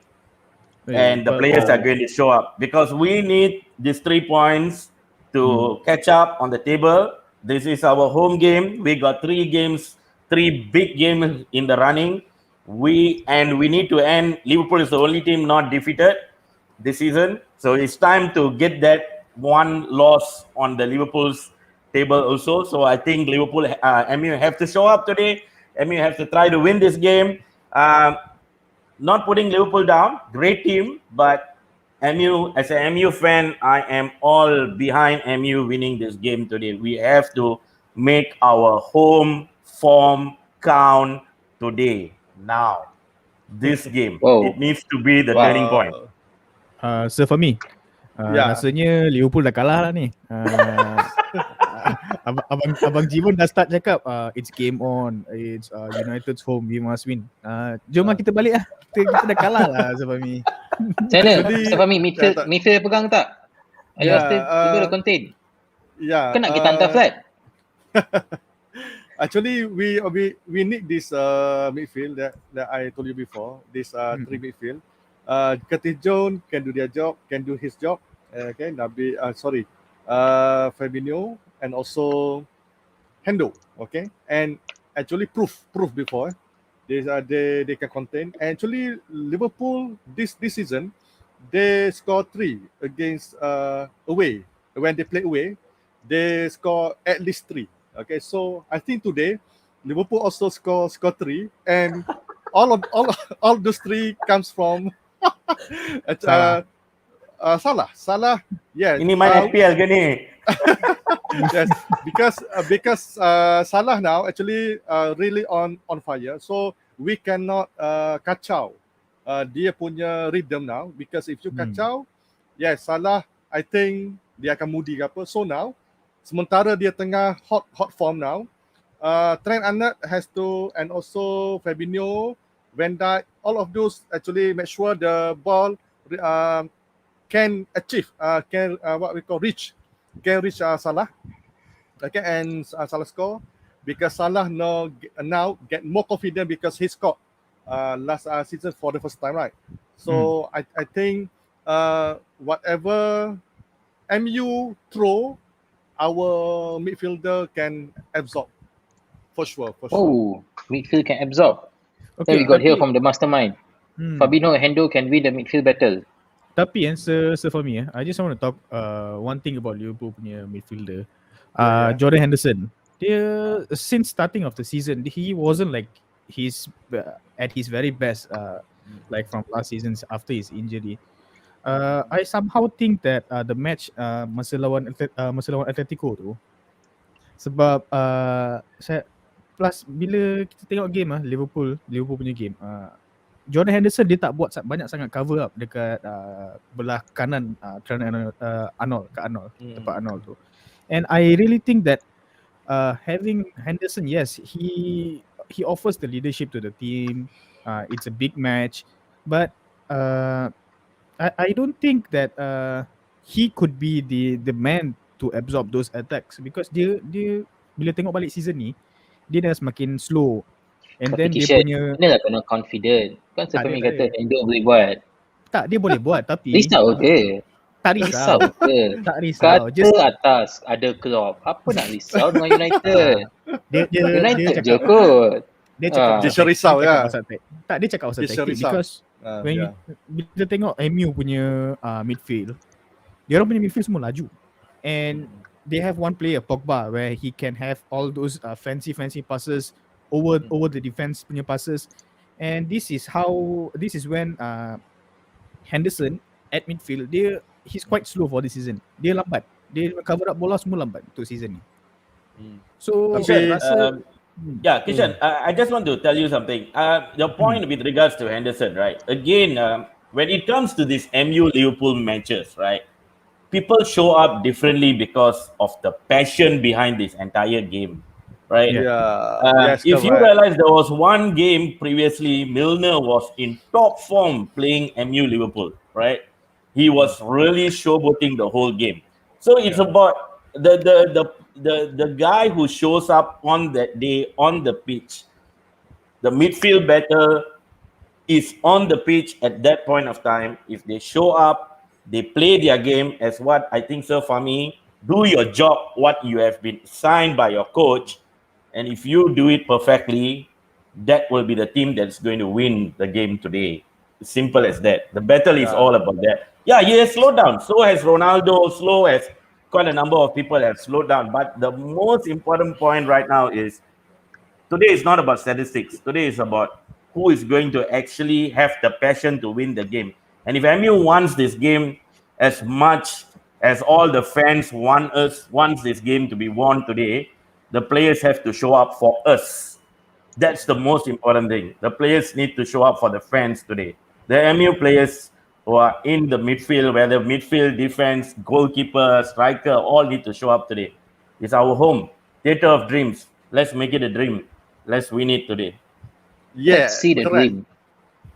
And the players are going to show up because we need these 3 points to catch up on the table. This is our home game. We got 3 big games in the running. We need to end. Liverpool is the only team not defeated this season. So it's time to get that one loss on the Liverpool's table also. So I think Liverpool, MU have to show up today. MU have to try to win this game. Not putting Liverpool down, great team, but MU, as an MU fan, I am all behind MU winning this game today. We have to make our home form count today. Now, this game, Wow. it needs to be the Wow. turning point. So for me, rasanya Liverpool dah kalah lah ni. Abang Jiwon dah start cakap it's game on, it's United's home, we must win. Jom lah kita balik lah. Kita dah kalah lah Safami. Macam mana? Safami, midfield pegang tak? Are you still able to contain? Kan nak kita hantar flat? Actually, we need this midfield that I told you before. This three midfield. Curtis Jones can do their job, can do his job. Okay, Fabinho and also Hendo. Okay, and actually proof before they can contain. And actually, Liverpool this season they score 3 against away. When they play away, they score at least 3. Okay, so I think today Liverpool also score 3, and all those 3 comes from Salah. Yeah. Ini main FPL ke ni? Yes, because Salah now actually really on fire. So we cannot kacau dia punya rhythm now, because if you kacau, Salah I think dia akan mudi ke apa. So now sementara dia tengah hot form now, Trent Arnold has to, and also Fabinho, Van Dijk, all of those actually make sure the ball can achieve, what we call reach Salah. Okay, and Salah score, because Salah now get more confident because he scored last season for the first time, right? So I think whatever MU throw, our midfielder can absorb for sure. Oh, midfield can absorb. Okay, Then we got here from the mastermind. Fabinho and Hendo can win the midfield battle. Tapi for me, I just want to talk one thing about Liverpool punya midfielder. Jordan Henderson. Dia since starting of the season, he wasn't like at his very best like from last season after his injury. I somehow think that the match masa lawan Atletico tu, sebab plus bila kita tengok game Liverpool punya game, Jordan Henderson dia tak buat banyak sangat cover up dekat belah kanan Arnold, tempat Arnold tu. And I really think that having Henderson, yes, he offers the leadership to the team. It's a big match, but I don't think that he could be the man to absorb those attacks, because dia bila tengok balik season ni, dia dah semakin slow. And then dia punya Inilah kena confident. Kan Safami kata Hendo boleh buat. Tak, dia boleh buat tapi risau ke? Tak risau ke? Tak risau. Kata atas ada Klopp. Apa nak risau dengan United? United je kot. Dia cakap dia risau ya. Tak, dia cakap pasal taktik, because when kita tengok MU punya midfield, dia orang punya midfield semua laju, and they have one player, Pogba, where he can have all those fancy passes over the defense punya passes. And this is when Henderson at midfield, he's quite slow for this season. Dia lambat. Dia cover up bola semua lambat untuk season ni. So Kishan, I just want to tell you something. The point with regards to Henderson, right? Again, when it comes to these MU Liverpool matches, right? People show up differently because of the passion behind this entire game, right? If you realize there was one game previously, Milner was in top form playing MU Liverpool, right? He was really showboating the whole game. So it's about the guy who shows up on that day on the pitch. The midfield battle is on the pitch at that point of time. If they show up, they play their game as what I think, Sir Fahmi, do your job, what you have been signed by your coach. And if you do it perfectly, that will be the team that's going to win the game today. Simple as that. The battle is all about that. Yeah, he has slowed down. So has Ronaldo, slow as quite a number of people have slowed down. But the most important point right now is today is not about statistics. Today is about who is going to actually have the passion to win the game. And if MU wants this game as much as all the fans wants this game to be won today, the players have to show up for us. That's the most important thing. The players need to show up for the fans today. The MU players who are in the midfield, whether midfield, defense, goalkeeper, striker, all need to show up today. It's our home, theater of dreams. Let's make it a dream. Let's win it today. Yeah, Let's see the dream.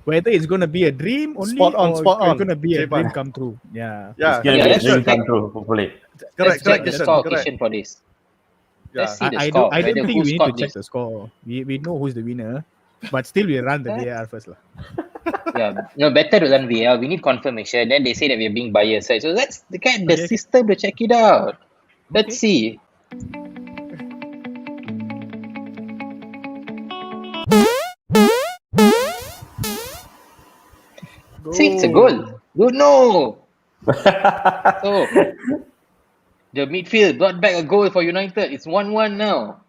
Whether it's going to be a dream only Spot on, or spot on. it's going to be a Jeban. dream come true. Yeah. Yeah, It's going to be a let's dream check. come true, hopefully. correct, Let's check the Kishan, score, correct. Kishan, for this. Yeah. Let's see the I score. don't whether think who we need scored to check this. the score. We know who's the winner, but still we run the VAR first lah. Yeah, no, better to run VAR. We need confirmation. Then they say that we are being biased, right? So let's get the Okay. system to check it out. Let's see. See, it's a goal. Good, no. So the midfield brought back a goal for United. It's 1-1 now.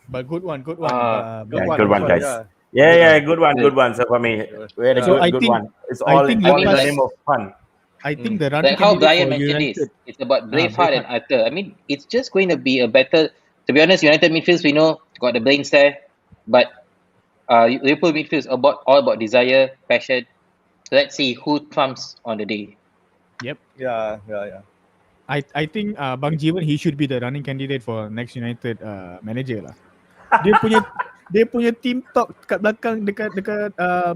But good one. Good one, guys. Yeah. Good one. So for me, we had a So I good think- one. It's I all think in the Lucas- name of fun. I think the running Like how candidate Brian for mentioned United. this, it's about Braveheart and Braveheart. Arthur. I mean, it's just going to be a better. To be honest, United midfields we know got the brains there, but Liverpool midfields all about desire, passion. So let's see who trumps on the day. Yeah. I think Bang Jiwan, he should be the running candidate for next United manager lah. Dia punya team talk kat belakang dekat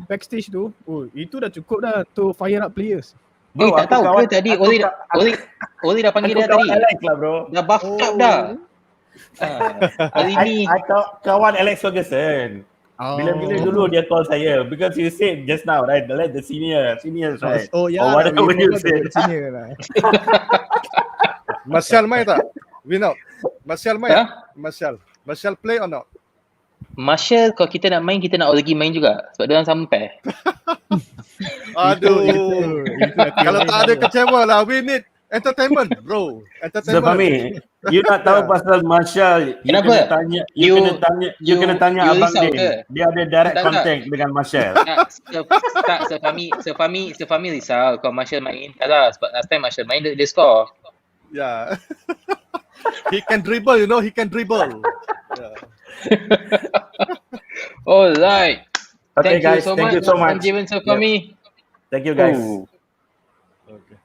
backstage tu. Oh, itu dah cukup dah to fire up players. Bro, Tak tahu ke tadi Oli dah panggil dia tadi. Alex lah, bro. Dah buff up dah. Hari ni I kawan Alex Ferguson. Bila-bila dulu dia call saya because you said just now, right? Let the seniors, right? Oh ya, Or whatever you said. Senior lah. Martial main tak? Win out. Martial main? Huh? Martial play or not? Marshall, kalau kita nak main, kita nak Origi main juga. Sebab dia orang sama pair. Aduh. Itu Kalau tak ada kecewa lah. We need entertainment, bro. So Entertainment. for me, you nak tahu pasal Marshall, you Kenapa? you kena tanya you abang risau dia. ke? Dia ada direct Tak. contact dengan Marshall. Sefami risau kalau Marshall main. Tak lah, sebab last time Marshall main, dia score. Yeah. He can dribble, you know. He can dribble. Yeah. Alright. Okay, Thank guys, you so thank much. you so much. Jiwan Sefami. Thank you, guys. Okay.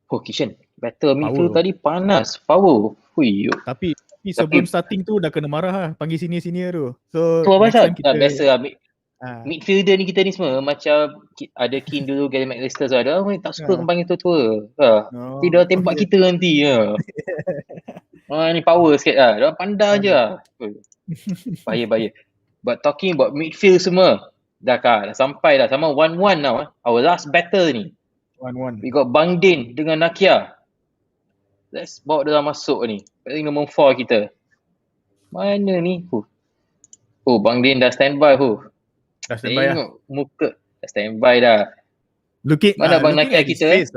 Oh, Kishan. Battle midfield Power. tadi panas. Power. Hui. Tapi sebelum starting tu dah kena marah lah. Panggil senior tu. So Tu apa next pasal? time kita Biasa lah. ah, Midfielder ni kita ni semua macam ada Keane dulu, Gary McAllister tu ada. Oh, tak suka Ah. panggil tua-tua. no. Nanti dia tembak kita nanti. Ni power sikit lah. Dia pandang je lah. Bahaya. But talking about midfield semua. Dah sampai dah. Sama 1-1 now. Our last battle ni. 1-1. We got Bang Din dengan Nakia. Let's bawa dia masuk ni. Batting nombor 4 kita. Mana ni? Oh, Bang Din dah standby. Dah standby lah. Tengok muka. Dah standby dah. Mana Bang looking Nakia at his kita? face,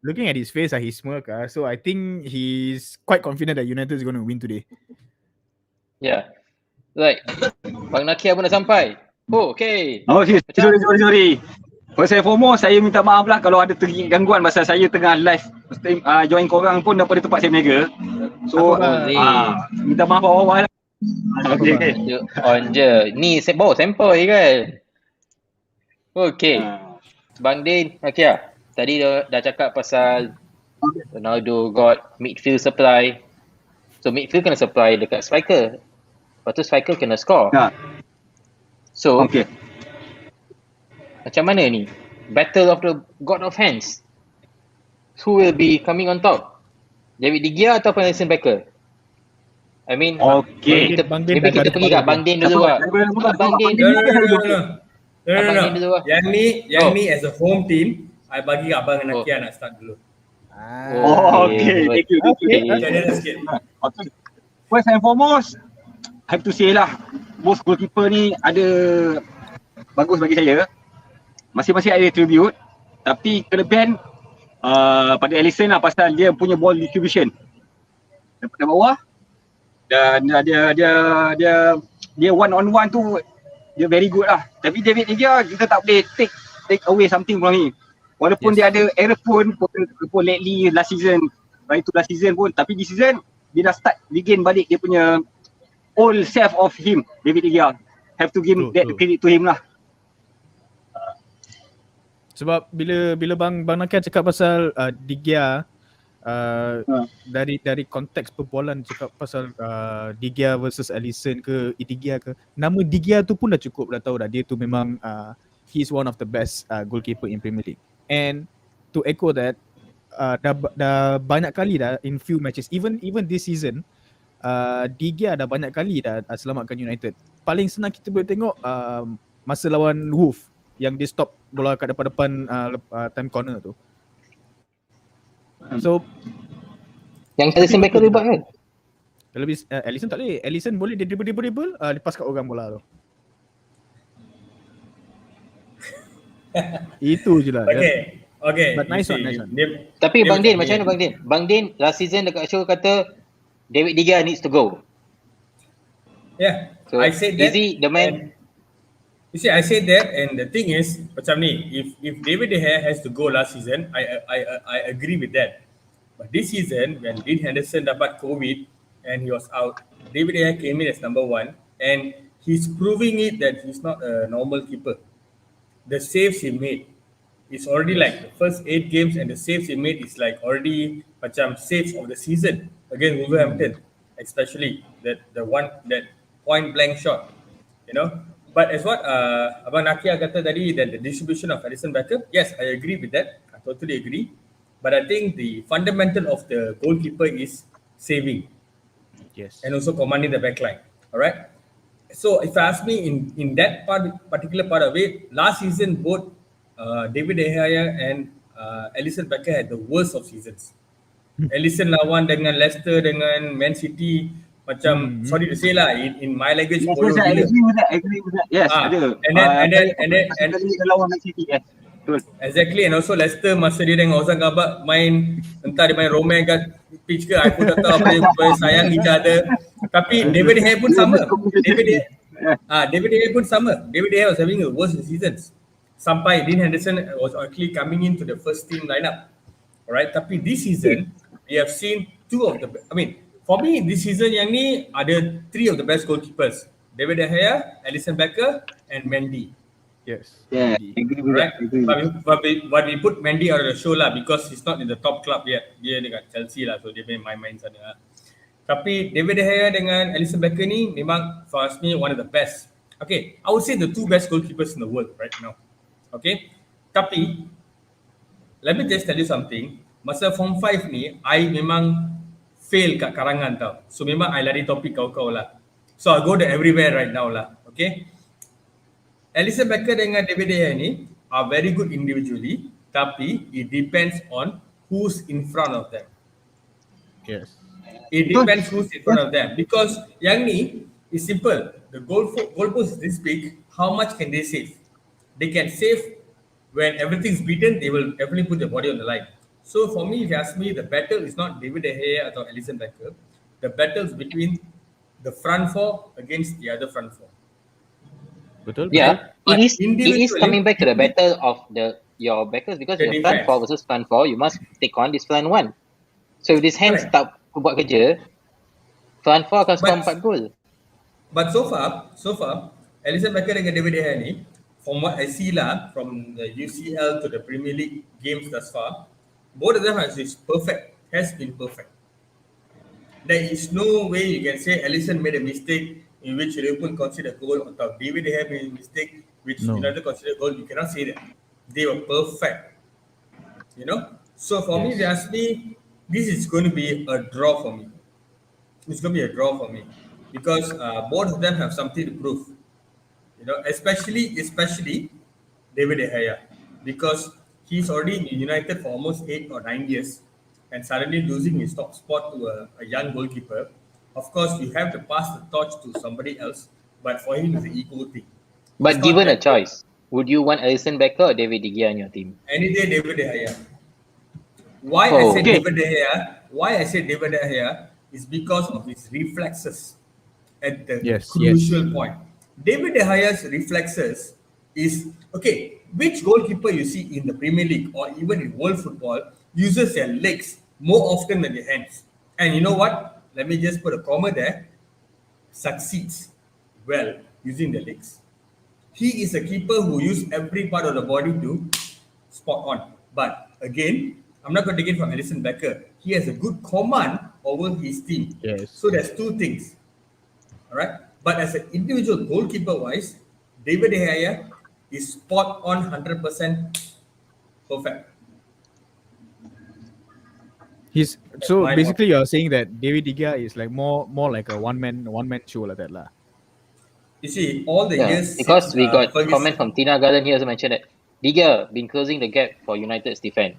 looking at his face, he smirk. So I think he's quite confident that United is going to win today. Ya. Right. Bang Nakia pun dah sampai. Oh, okay. Oh, sorry. First and foremost, saya minta maaf lah kalau ada gangguan pasal saya tengah live join korang pun daripada tempat saya berniaga. So, minta maaf awal-awal lah. Okay. On je. Ni bawa sampel kan. Okay. Bang Din, Nakia. Tadi dah cakap pasal Ronaldo got midfield supply. So midfield kena supply dekat striker. Lepas tu striker kena score. So, Okay. macam mana ni? Battle of the God of Hands. Who will be coming on top? David De Gea atau Alisson Becker? I mean, Okay. maybe kita pergi kat Bang Din dulu lah. Bang Din No. Abang Din dulu lah. Yang ni as a home team, I bagi Abang dengan Nakia nak start dulu. Okay. Thank you. Macam dia sikit. Okay. First and foremost, I have to say lah, both goalkeeper ni ada bagus bagi saya. Masing-masing ada attribute, tapi kelebihan pada Alisson lah pasal dia punya ball distribution daripada bawah, dan dia one on one tu dia very good lah. Tapi David De Gea kita tak boleh take take away something from him. Walaupun dia ada error pun lately last season, right to last season pun, tapi this season dia dah start regain balik dia punya old self of him, David De Gea. Have to give that credit to him lah. Sebab bila Bang Nakan cakap pasal De Gea, dari konteks perbualan cakap pasal De Gea versus Alisson ke De Gea ke, nama De Gea tu pun dah cukup dah tahu dah dia tu memang he's one of the best goalkeeper in Premier League. And to echo that, dah banyak kali dah in few matches, even this season, De Gea dah banyak kali dah selamatkan United. Paling senang kita boleh tengok masa lawan Wolves yang dia stop bola kat depan time corner tu. So yang Alisson Becker dia buat kan? Lebih Alisson tak boleh. Alisson boleh dia dribble lepas kat orang bola tu. Itu je lah. Okay. But nice one. Tapi Bang Din, macam mana Bang Din? Bang Din last season dekat show kata David De Gea needs to go. Yeah, So I said that. is he the man? You see, I said that, and the thing is, macam ni, if David De Gea has to go last season, I agree with that. But this season, when Dean Henderson dapat COVID and he was out, David De Gea came in as number 1, and he's proving it that he's not a normal keeper. The saves he made, it's already like the first 8 games, and the saves he made is like already macam saves of the season against Wolverhampton, especially that point blank shot, you know. But as what Abang Nakia kata tadi, that the distribution of Alisson Becker, yes, I agree with that. I totally agree. But I think the fundamental of the goalkeeper is saving. Yes. And also commanding the backline. All right. So if you ask me in that particular part of it, last season both David De Gea and Alisson Becker had the worst of seasons. Alisson lawan dengan Leicester, dengan Man City, macam sorry to say lah, in my language, I agree with that. Yes, ada. And then lawan Man City, yes. Betul. Exactly, and also Leicester masa dia dengan Ozan Kabak main, entah dia main romance kat pitch ke, aku tak tahu apa dia sayang each other. Tapi David De Gea pun sama. David De Gea pun sama. David De Gea was having the worst seasons. Sampai Dean Henderson was actually coming into the first team lineup. Alright, tapi this season we have seen for me, this season yang ni ada 3 of the best goalkeepers. David De Gea, Alisson Becker, and Mendy. Yes. Yeah, agree with that. But we put Mendy out of the show lah because he's not in the top club yet. Dia dekat Chelsea lah, so dia main sana lah. Tapi David De Gea dengan Alisson Becker ni memang for me one of the best. Okay, I would say the 2 best goalkeepers in the world right now. Okay, tapi let me just tell you something. Masa Form 5 ni, I memang fail kat karangan tau. So memang I lari topik kau-kau lah. So I go to everywhere right now lah. Okay. Alisson Becker dengan David De Gea ni are very good individually, tapi it depends on who's in front of them. Yes. It depends who's in front of them. Because yang ni is simple. The goalpost is this big. How much can they save? They can save when everything's beaten. They will definitely put their body on the line. So for me, if you ask me, the battle is not David De Gea atau Alisson Becker. The battle is between the front 4 against the other front 4. Betul? Yeah, it is coming back to the battle of your backers because your front 4 versus front 4, you must take on this front 1. So if this hands tak buat kerja, front 4 akan score 4 gol. But so far, Alisson Becker dengan David De Gea ni, from what I see lah, from the UCL to the Premier League games thus far, both of them has been perfect. There is no way you can say Alisson made a mistake in which Liverpool considered goal, or David De Gea made a mistake which United considered goal. You cannot say that. They were perfect. You know? So for me, if you ask me, this is going to be a draw for me. It's going to be a draw for me. Because both of them have something to prove. You know, especially David De Gea. Because he's already in United for almost 8 or 9 years, and suddenly losing his top spot to a young goalkeeper. Of course, we have to pass the torch to somebody else, but for him, it's an ego thing. But given a choice, would you want Alisson Becker or David De Gea on your team? Any day, David De Gea. Why I say David De Gea is because of his reflexes at the crucial point. David De Gea's reflexes is, okay, which goalkeeper you see in the Premier League or even in world football uses their legs more often than their hands? And you know what? Let me just put a comma there. Succeeds well using the legs. He is a keeper who uses every part of the body to spot on. But again, I'm not going to take it from Alisson Becker. He has a good command over his team. Yes. So there's two things. All right. But as an individual goalkeeper wise, David De Gea is spot on 100% perfect. So My basically you're saying that David De Gea is like more like a one man show like that lah. You see, all the Yeah, years because since, we got Ferguson, comment from Tina Garden here also mentioned that De Gea been closing the gap for United's defense.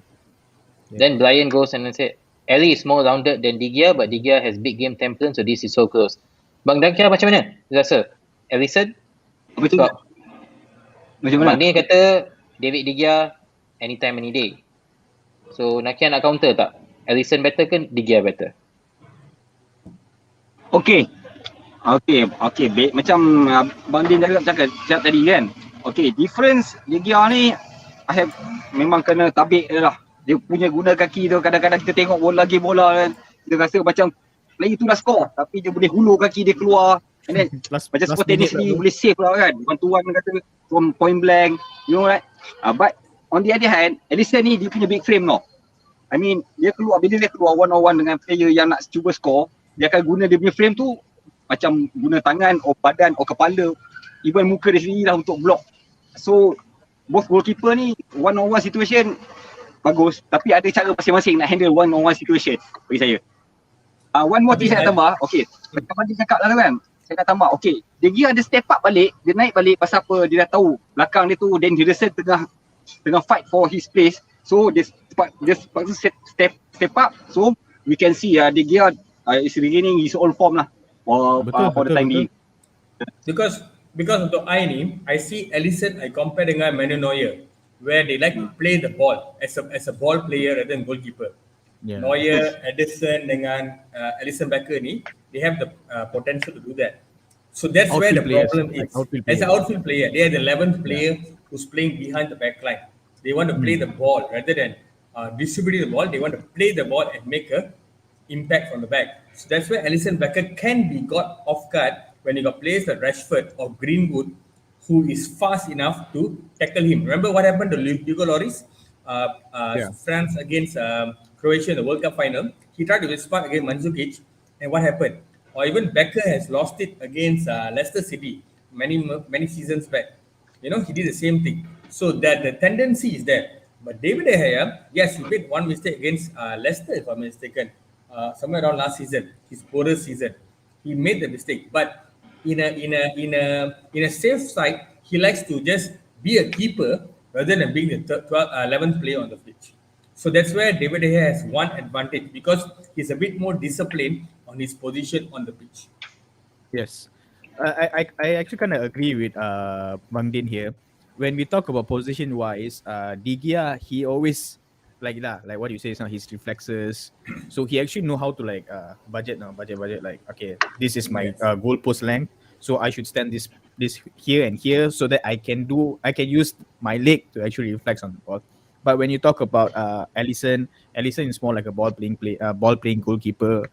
Yeah. Then Brian goes and said, Ellie is more rounded than De Gea, but De Gea has big game temperament, so this is so close. Bang Dangkira macam mana? Rasa? Alisson? Macam mana? Macam mana? Bang Din kata David De Gea anytime any day. So Nakia nak counter tak? Alisson better ke De Gea better? Okay, baik. Macam Bang Din cakap tadi kan. Okay, difference De Gea ni memang kena tabik dia lah. Dia punya guna kaki tu, kadang-kadang kita tengok game bola kan, kita rasa macam player tu dah score tapi dia boleh hulur kaki dia keluar, and then macam sport tennis ni boleh save lah kan, one-to-one kata from point blank, you know right. But on the other hand, Alisson ni dia punya big frame tau. I mean, dia keluar, bila dia keluar one-on-one dengan player yang nak cuba score, dia akan guna dia punya frame tu macam guna tangan atau badan atau kepala, even muka dia sendiri lah untuk block. So both goalkeeper ni one-on-one situation bagus, tapi ada cara masing-masing nak handle one-on-one situation bagi saya. One more thing saya nak tambah, okay, macam mana dia cakap lah kan, saya nak tambah, okay, De Gea ada step up balik, dia naik balik pasal apa, dia dah tahu belakang dia tu, then Henderson tengah fight for his place, so dia step up, so we can see De Gea is regaining his old form lah for the time being. Because untuk I see Alisson, I compare dengan Manuel Neuer, where they like to play the ball as a ball player rather than goalkeeper. Yeah. Neuer, Ederson dengan Alisson Becker ni, they have the potential to do that. So that's where the problem is. As an outfield player, they are the 11th player who's playing behind the back line. They want to play the ball rather than distributing the ball. They want to play the ball and make a impact from the back. So that's where Alisson Becker can be got off guard when he got players like Rashford or Greenwood, who is fast enough to tackle him. Remember what happened to Hugo Lloris? France against Croatia in the World Cup final. He tried to spark against Mandzukic, and what happened? Or even Becker has lost it against Leicester City many seasons back. You know, he did the same thing. So that the tendency is there. But David De Gea, yes, he made one mistake against Leicester, if I'm mistaken, somewhere around last season, his poorest season. He made the mistake, but in a safe side, he likes to just be a keeper rather than being the 11th player on the pitch. So that's where David De Gea has one advantage, because he's a bit more disciplined on his position on the pitch. Yes, I actually kind of agree with Bang Din here. When we talk about position wise, De Gea, he always like what you say is his reflexes. So he actually know how to budget like, okay, this is my goal post length, so I should stand this here and here so that I can use my leg to actually reflex on the ball. But when you talk about Alisson is more like a ball playing goalkeeper,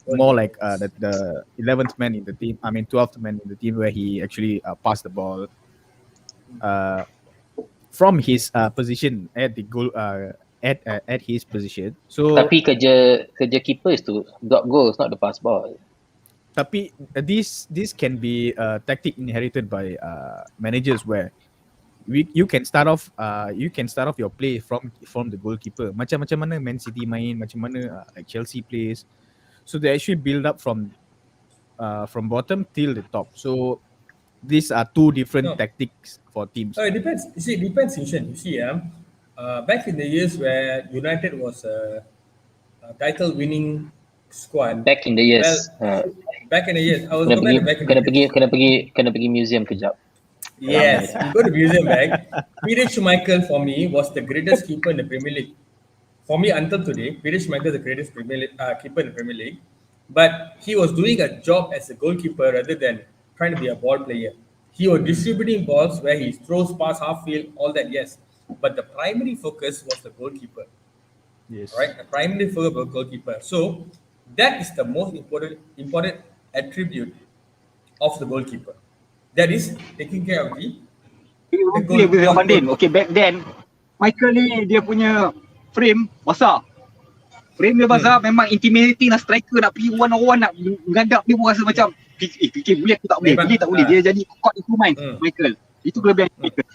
more like the 11th man in the team. I mean 12th man in the team, where he actually passed the ball from his position at the goal at his position. So tapi kerja keeper is to drop goals, not the pass ball. Tapi this can be a tactic inherited by managers, where you can start off your play from the goalkeeper. Macam mana Man City main, macam mana like Chelsea plays. So they actually build up from bottom till the top. So these are two different tactics for teams. It depends. You see, it depends, Ishan. You see, back in the years where United was a title-winning squad. Back in the years. Back in the years, I was kena pergi museum kejap. Yes, you go to museum back. Peter Schmeichel for me was the greatest keeper in the Premier League. For me, until today, Peter Schmeichel is the greatest keeper in the Premier League. But he was doing a job as a goalkeeper rather than trying to be a ball player. He was distributing balls where he throws past half field, all that, yes. But the primary focus was the goalkeeper. Yes. Right? The primary focus was goalkeeper. So that is the most important attribute of the goalkeeper. That is taking care of the Dengan Bandin. Okay, back then Michael ni dia punya frame besar. Frame dia besar, memang intimidating lah. Striker nak pergi one on one, nak mengadap dia pun rasa macam fikir boleh aku tak boleh, boleh tak boleh. Dia jadi court into mind, Michael. Itu kelebihan Michael.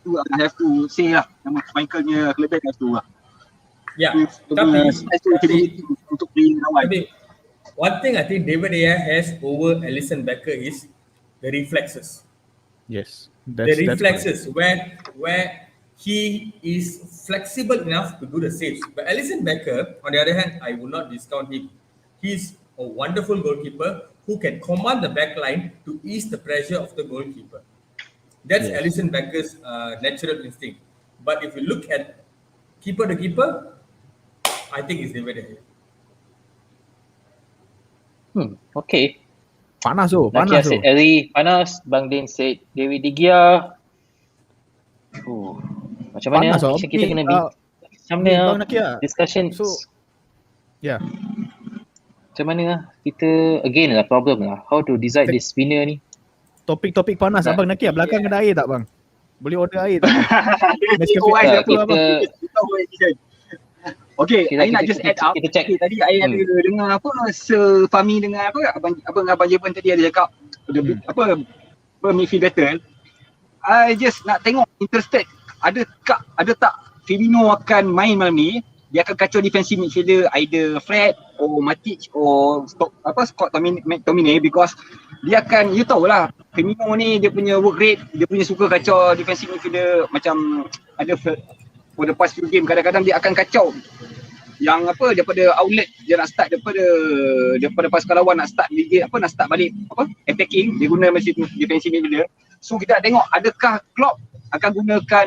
Itu I have to say lah, nama Michael nya kelebihan kat situ lah. Ya, untuk play lawan. Tapi one thing I think David De Gea has over Alisson Becker is the reflexes. Yes. The reflexes where he is flexible enough to do the saves. But Alisson Becker, on the other hand, I will not discount him. He's a wonderful goalkeeper who can command the back line to ease the pressure of the goalkeeper. That's Alisson Becker's natural instinct. But if you look at keeper to keeper, I think it's David De Gea. Okay. Panas tu, Nakia panas tu. said Ellie, panas. Bang Din said David De Gea. Macam mana Panas, kita kena macam mana discussion. So, yeah. Macam mana kita again lah problem lah. How to decide this winner ni. Topik-topik panas. Abang Nakia, belakang ada air tak bang? Boleh order air tak? Okay, I nak just add up. Tadi I ada dengar apa Sir Fahmi dengan apa abang Jeban tadi ada cakap apa midfield battle. I just nak tengok interested ada tak Firmino akan main malam ni. Dia akan kacau defensive midfielder either Fred or Matic or Scott Tomine because dia akan, you tahulah Firmino ni dia punya work rate, dia punya suka kacau defensive midfielder macam ada for the past few game kadang-kadang dia akan kacau yang apa daripada outlet dia nak start daripada pasukan lawan nak start balik attacking, dia guna macam tu defensive midfielder. So kita nak tengok adakah Klopp akan gunakan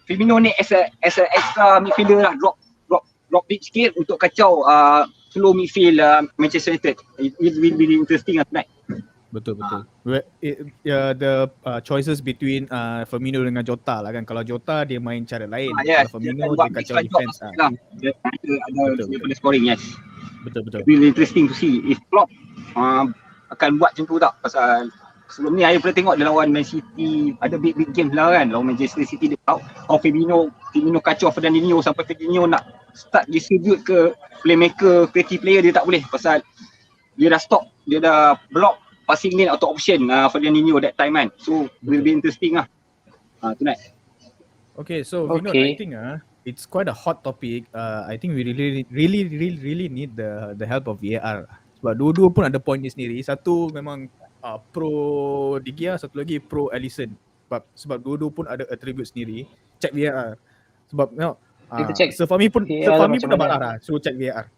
Firmino ni as a extra midfielder lah, drop deep sikit untuk kacau slow midfield Manchester United. It will be interesting tonight. Betul. The choices between Firmino dengan Jota lah kan. Kalau Jota dia main cara lain. Kalau Firmino dia kacau defense lah. Ada scoring, yes. Betul. It will be interesting to see if Klopp akan buat macam tu tak. Pasal sebelum ni saya pernah tengok dia lawan Man City, ada big game lah kan, lawan Manchester City dia out. Firmino kacau Fernandinho sampai Fernandinho nak start distribute ke playmaker, creative player, dia tak boleh pasal dia dah stop, dia dah block passing lane atau option Fernandinho that time kan. So will be interesting lah tonight. Okay, so Vino, I think it's quite a hot topic. I think we really need the help of VAR. Sebab dua-dua pun ada point dia sendiri. Satu memang pro De Gea, satu lagi pro Alisson. Sebab dua-dua pun ada attribute sendiri. Check VAR. Sebab kita check. Sir Fahmi pun dah marah lah. Suruh check VAR.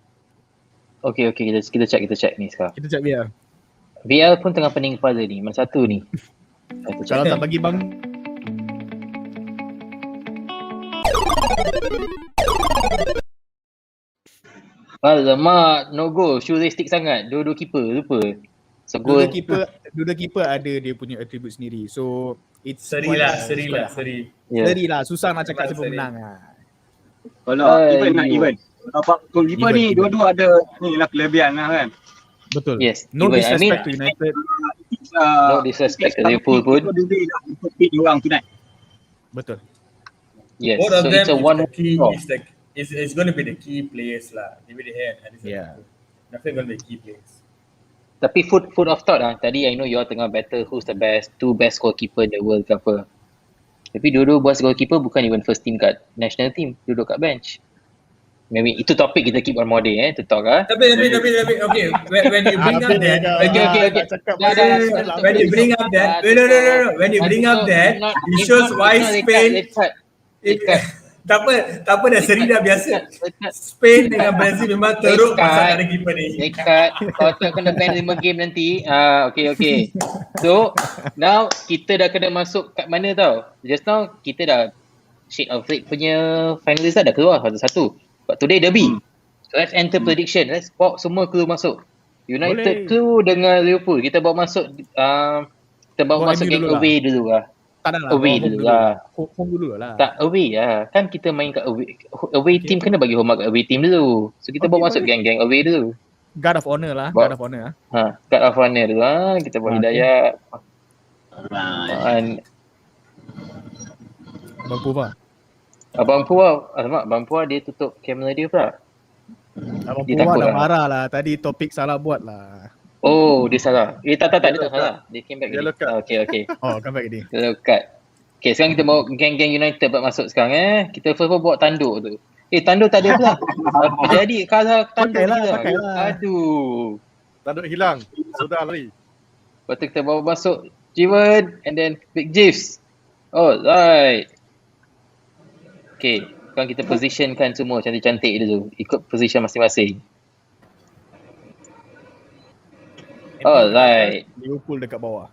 Okay, kita check ni sekarang. Kita check VAR. VAR pun tengah pening kepala ni. Mana satu ni? Kalau tak bagi bang alamak, no go. Futuristic sangat. Dua-dua keeper, lupa. So, dua keeper ada dia punya attribute sendiri. So it's seri lah. Susah nak cakap siapa menang lah. Kalau even. Kalau goalkeeper ni dua-dua ada ni lah kelebihan lah kan. Betul. Yes. No disrespect to United. No disrespect to Liverpool pun. Betul. Yes. Both of So them it's a one it's going to be the key players lah. David De Gea and Alisson. Definitely going to be key players. Tapi food of thought lah. Tadi I know you all tengah battle who's the two best goalkeeper in the world ke apa. Tapi dua-dua best goalkeeper bukan even first team kat national team. Duduk kat bench. Maybe itu topik kita keep on more day to talk lah. Tapi okay. When you bring up that, when you bring up that, no. When you bring up that, it shows why Spain. Tak apa dah seri dah biasa. Spain dengan Brazil memang teruk pasal ada keeper ni. Dekat. Kalau tak kena ban 5 game nanti. Okay. So, now kita dah kena masuk kat mana tau. Just now, kita dah Shade of Red punya finalist dah keluar satu-satu. But today derby. So, let's enter prediction. Let's bawa semua keluar masuk. United tu dengan Liverpool. Kita bawa masuk Kita bawa masuk geng away dulu lah. Tak nak lah, Away bawa home dulu dulu. lah. Home dulu lah. Tak, away lah. Kan kita main kat away team, kena bagi hormat kat away team dulu. So kita bawa masuk geng-geng away dulu. Guard of honor lah. Bawa- Guard of honor lah. Guard of honor dulu lah. Kita bawa Hidayat. Abang Puva. Abang Puah, alamak, Abang Puah dia tutup kamera dia pula. Abang Dia Puva takut dah lah. marah lah. Tadi topik salah buat lah. Oh, dia salah. Tak, dia tak salah. Dia came back Yellow tadi. card. Okay. Oh, come back ni. Yellow card. Okay, sekarang kita bawa geng-geng United buat masuk sekarang Kita first bawa tanduk tu. Tanduk tak ada pula. Jadi kalau tanduk Pakai hilang. lah. Aduh. Tanduk hilang. Sudah lari. Lepas tu kita bawa masuk Jiwan and then Big Jeeves. Alright. Okay, sekarang kita positionkan semua cantik-cantik dulu. Ikut position masing-masing. Alright. Liverpool dekat bawah.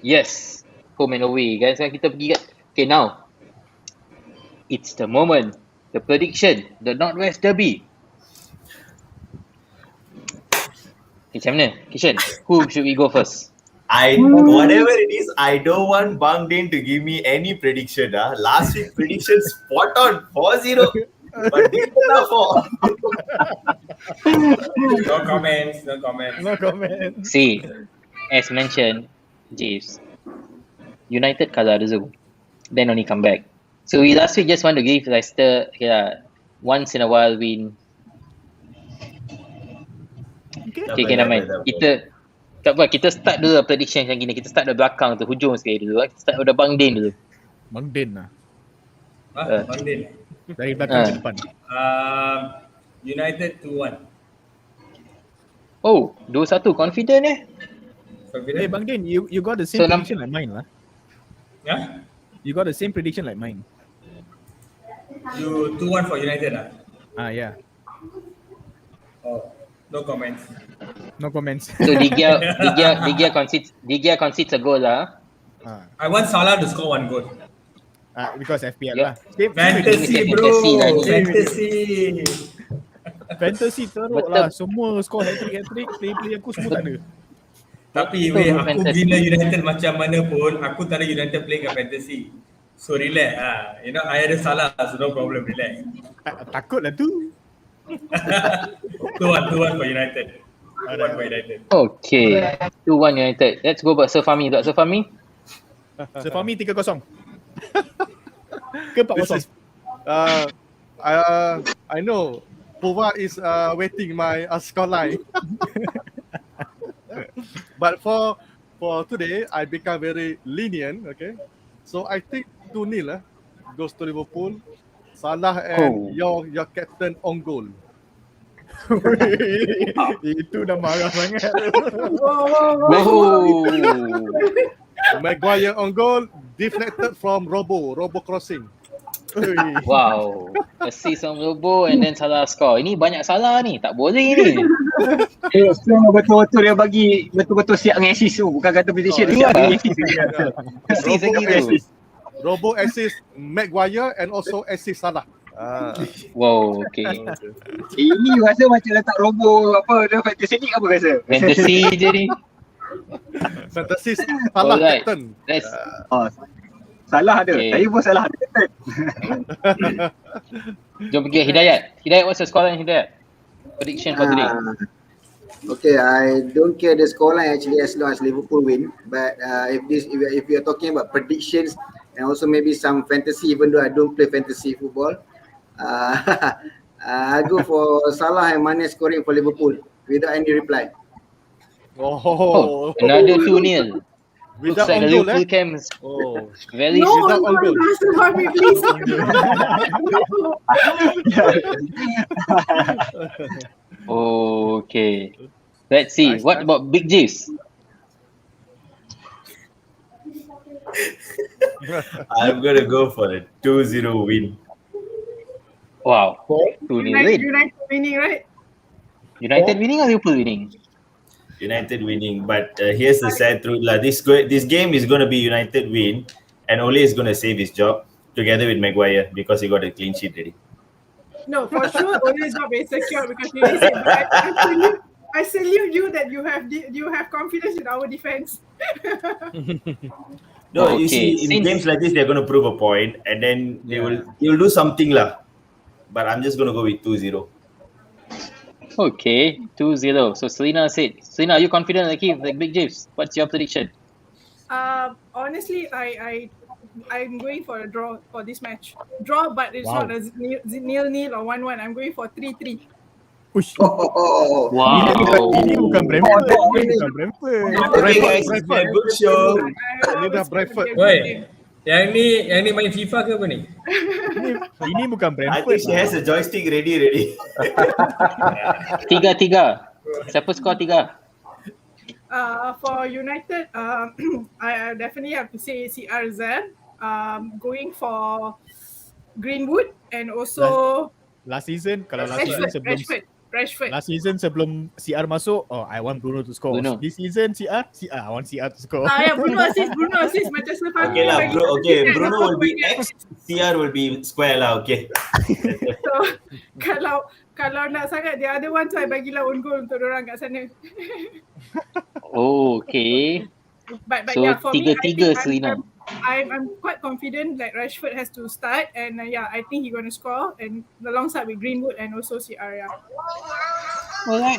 Yes. Home and away kan. Sekarang kita pergi kat. Okay, now. It's the moment. The prediction. The Northwest Derby. Okay, macam mana? Kishan, who should we go first? Whatever it is, I don't want Bang Din to give me any prediction. Last week prediction spot on 4-0. But this is not 4. No comments. No comment. See, as mentioned, Jeeves, United kalah the Zoom. Then only come back. So we last week just want to give Leicester once in a while win. Okay, never mind. Kita tak apa, kita start dulu prediction macam gini. Kita start dari belakang tu, hujung sekali dulu. Kita start dari Bang Din dulu. Bang Din lah. Bang Din. Dari belakang ke depan. United 2-1. Oh, 2-1 confident Hey Bang Din, you got the same So, prediction like mine lah. Yeah? You got the same prediction like mine. You 2-1 for United lah? Yeah. Oh, no comments. No comments. So Digia concedes a goal lah. I want Salah to score 1 goal. Because FPL Yeah. lah. Same Fantasy bro, Fantasy lah ni. Fantasy teruk Betul. lah. Semua score hat-trick. Player aku semua tak ada. Tapi Betul, aku fantasy. bina United macam mana pun, aku tak ada United play kat fantasy. So relax You know, I ada Salah, so no problem, relax. Takut lah tu. 2-1 for United. 2-1 for United. Okay. 2-1 United. Let's go buat Sefami. Sefami 3-0. Ke 4-0. I know Pova is waiting my scoreline. But for today, I become very lenient. Okay, so I think 2-0 goes to Liverpool. Salah and your captain on goal. Itu dah marah sangat. Maguire on goal, deflected from Robo crossing. Wow. Assist on Robo and then Salah score. Ini banyak salah ni. Tak boleh ni. So betul-betul dia bagi betul-betul siap dengan assist tu. Bukan kata prediction, dia siap dengan assist. Assist lagi tu. Robo assist Maguire and also assist Salah. Wow, okay. Ini rasa macam letak Robo apa dia fantasy ni apa rasa? Fantasy je ni. Fantasy Salah Alright. captain. Let's Salah ada. Okay. Saya pun salah ada. jom pergi Hidayat. Hidayat, what's your scoreline Hidayat? Prediction for today. Okay, I don't care the scoreline actually as long as Liverpool win. But if you're talking about predictions and also maybe some fantasy, even though I don't play fantasy football, I go for Salah and Mane scoring for Liverpool without any reply. Oh, Another 2-0. Looks without like on the goal, Liverpool camps very No, without on goal. Sefami, please. Okay. Let's see. What about Big Jeeves? I'm gonna go for a 2-0 win. Wow. 2-0 win. United winning, right? United winning or Liverpool winning? United winning, but here's the sad truth lah. This game is gonna be United win, and Ole is gonna save his job together with Maguire because he got a clean sheet already. No, for sure, Ole's not very secure because he said that. I salute you that you have confidence in our defense. No, you Okay, see, in games like this, they're going to prove a point, and then they will do something lah. But I'm just going to go with 2-0. Okay, 2-0. So Selena, are you confident like him, like Big James? What's your prediction? Honestly, I'm going for a draw for this match. Draw, but it's not a nil-nil or 1-1. I'm going for 3-3. Ush. Wow. Ini bukan Brentford. Ini bukan Brentford. Okay, guys, it's been a good show. Ini dah Brentford. Woi, yang ni main FIFA ke apa ni? Ini bukan I Brentford. think she has a joystick ready. 3-3. Siapa skor 3? For United, I definitely have to say CR7. Going for Greenwood and also Last season Rashford. Last season sebelum CR masuk, I want Bruno to score. Bruno. This season I want CR to score. Bruno assist macam Stefano. Okay lah, Bruno will be X, CR will be square lah, okay. So, kalau nak sangat the other one, I bagilah own goal untuk orang kat sana. Okay. But So yeah, for me, I 3-3 think Selena. I'm quite confident that Rashford has to start, and I think he's going to score, and alongside with Greenwood and also CR. Yeah. Alright.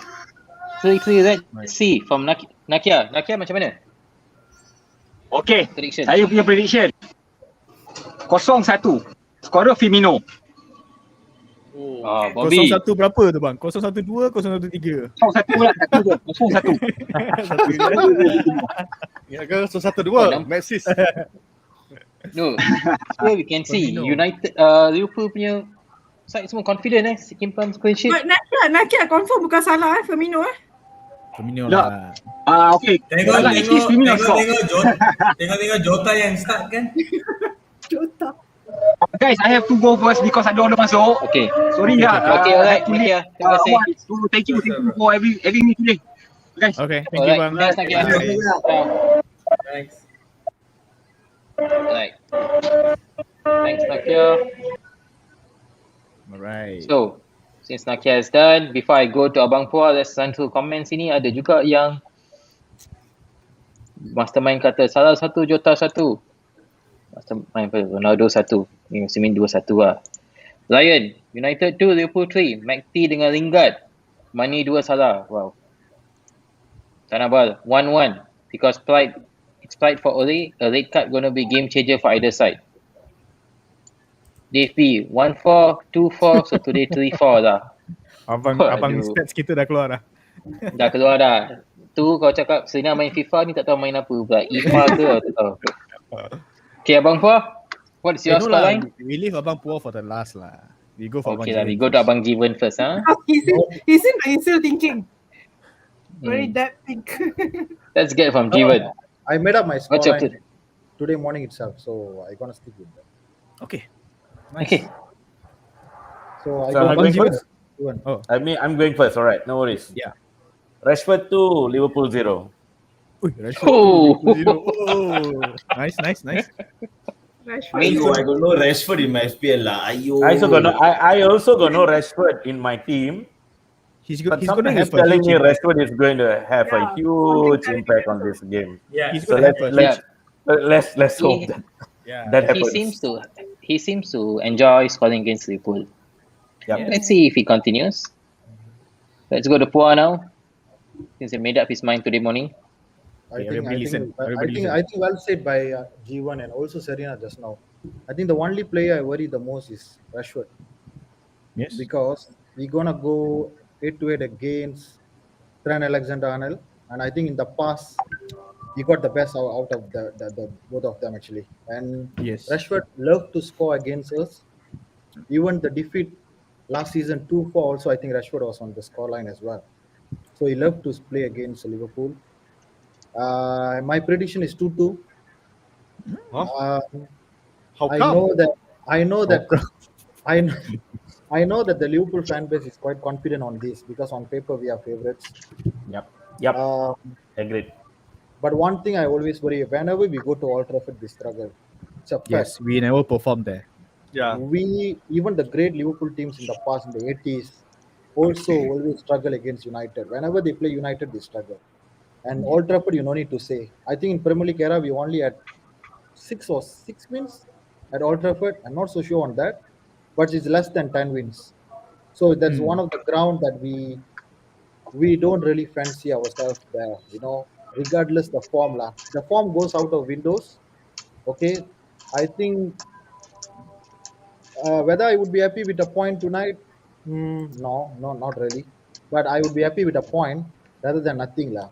3-3. Let's see from Nakia. Nakia macam mana? Okay, Prediction. saya punya prediction 0-1. Skorer Firmino. Bobby. 0-1 berapa tu bang? 0-1-2, 0-1-3. 0-1 lah, 0-1. Ya ke? So 1-2. Messi. No. So we can see United Liverpool punya side semua confident simpan clean sheet. But Nakia confirm bukan Salah Firmino Firmino lah. Okay. Tengok Jota yang start kan. Jota. Guys, I have to go first because I don't want to masuk. Okay. Sorry lah. Okay, alright. Nakia, terima kasih. Thank you for having me today. Guys. Okay, thank you bang. Thanks Nakia. Thanks. Alright. Thanks Nakia. Alright. So, since Nakia is done, before I go to Abang Puah, let's run through comments ini. Ada juga yang Mastermind kata Salah 1, Jota 1. Mastermind Ronaldo 1. Ini musim ini 2-1 lah. Lion, United 2, Liverpool 3. McT dengan Lingard. Mane 2 Salah. Wow. Tanabal 1-1. Because it's pride for Ole. A red card gonna be game changer for either side. Dave P 1-4, 2-4, so today 3-4 dah. Abang stats kita dah keluar dah. Dah keluar dah. Tu kau cakap Selena main FIFA ni tak tahu main apa pula. IFA ke tak tahu. Okay Abang Puah, what's your scoreline? We leave Abang Puah for the last lah. We go for Okay lah, we go to Abang Given first. He's still thinking. Very deep think. Let's get from Given. I made up my What's your scoreline today morning itself, so I'm gonna stick with that. Okay. Nice. Okay. So I'm going first. Oh, I'm going first. All right, no worries. Yeah. Rashford 2, Liverpool 0. Rashford. Oh. Nice. I don't know Rashford in my FPL lah. I also got no Rashford in my team. He's But going to something have is telling me Rashford is going to have a huge impact on this game. Yeah. He's So going to have let's hope that happens. He seems to enjoy scoring against Liverpool. Yep. Let's see if he continues. Let's go to Puah now. Since he made up his mind today morning. I everybody listen. think well said by G1 and also Serena just now. I think the only player I worry the most is Rashford. Yes. Because we're gonna go 8-8 against Trent Alexander-Arnold, and I think in the past he got the best out of the both of them actually. And Yes. Rashford loved to score against us. Even the defeat last season 2-4 also, I think Rashford was on the scoreline as well. So he loved to play against Liverpool. My prediction is 2-2. How I come? know that the Liverpool fan base is quite confident on this because on paper we are favorites. Yep. Agreed. But one thing I always worry, whenever we go to Old Trafford, we struggle. It's a fact. Yes, we never performed there. Yeah. Even the great Liverpool teams in the past, in the 80s, also always struggle against United. Whenever they play United, they struggle. And Old Trafford, you no need to say. I think in Premier League era, we only had 6 wins at Old Trafford. I'm not so sure on that, but it's less than 10 wins. So that's one of the ground that we don't really fancy ourselves there. Regardless the form lah. The form goes out of windows. Okay, I think whether I would be happy with a point tonight, no, not really. But I would be happy with a point rather than nothing lah.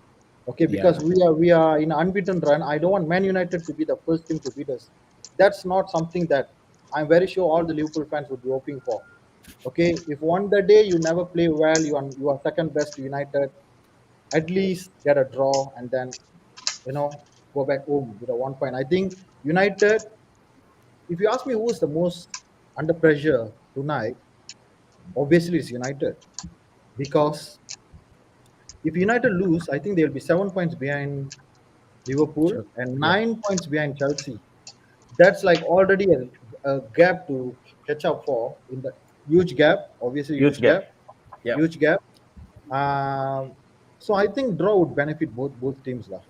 Okay, because we are in an unbeaten run. I don't want Man United to be the first team to beat us. That's not something that I'm very sure all the Liverpool fans would be hoping for. Okay, if one the day you never play well, you are second best to United, at least get a draw and then go back home with a 1 point. I think United, if you ask me who is the most under pressure tonight, obviously it's United. Because if United lose, I think they'll be 7 points behind Liverpool and 9 points behind Chelsea. That's like already a gap to catch up for, in the huge gap, obviously huge gap. Yeah. Huge gap. So I think draw would benefit both teams lah.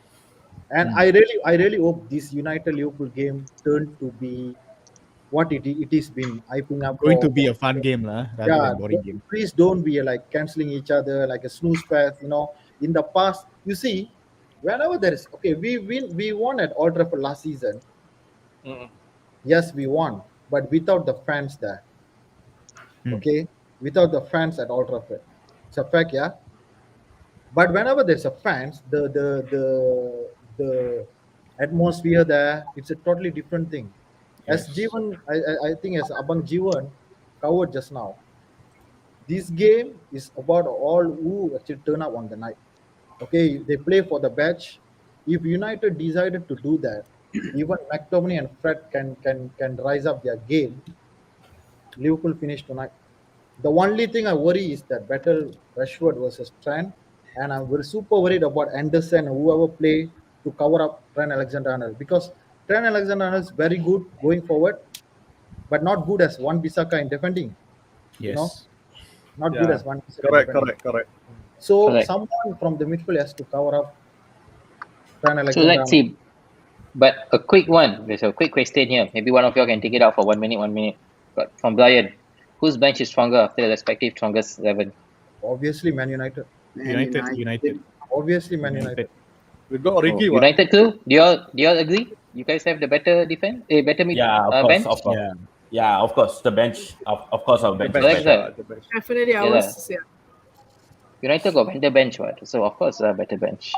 And I really hope this United Liverpool game turned to be what it is been hyping up. Going to be a fun game lah, rather than boring game. Please don't be like cancelling each other like a snooze fest. In the past, you see, whenever there is we won at Old Trafford last season. Yes, we won, but without the fans there. Okay, without the fans at Old Trafford, it's a fact, yeah. But whenever there's a fans, the atmosphere there, it's a totally different thing. As Jivan, I think as Abang Jivan covered just now, this game is about all who actually turn up on the night. Okay, they play for the badge. If United decided to do that, even McTominay and Fred can rise up their game. Liverpool finish tonight. The only thing I worry is that battle Rashford versus Trent, and I'm super worried about Anderson and whoever play to cover up Trent Alexander-Arnold, because Trent Alexander-Arnold is very good going forward, but not good as Wan-Bissaka in defending. Yes. Not good as Wan-Bissaka. Correct. So someone from the midfield has to cover up Trent Alexander-Arnold. So let's see. But a quick one. There's a quick question here. Maybe one of you all can take it out for 1 minute. But from Brian, whose bench is stronger after the respective strongest 11? Obviously, Man United. United. Obviously, Man United. We got Ricky. United too? Do you all agree? You guys have the better defense? Better mid bench? Of course. Yeah, of course. The bench. Of course, our bench. Definitely ours. Yeah. United got better bench, what? So of course, better bench.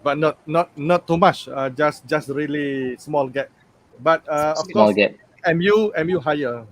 But not too much. Just really small gap. But of Small course, gap. MU higher.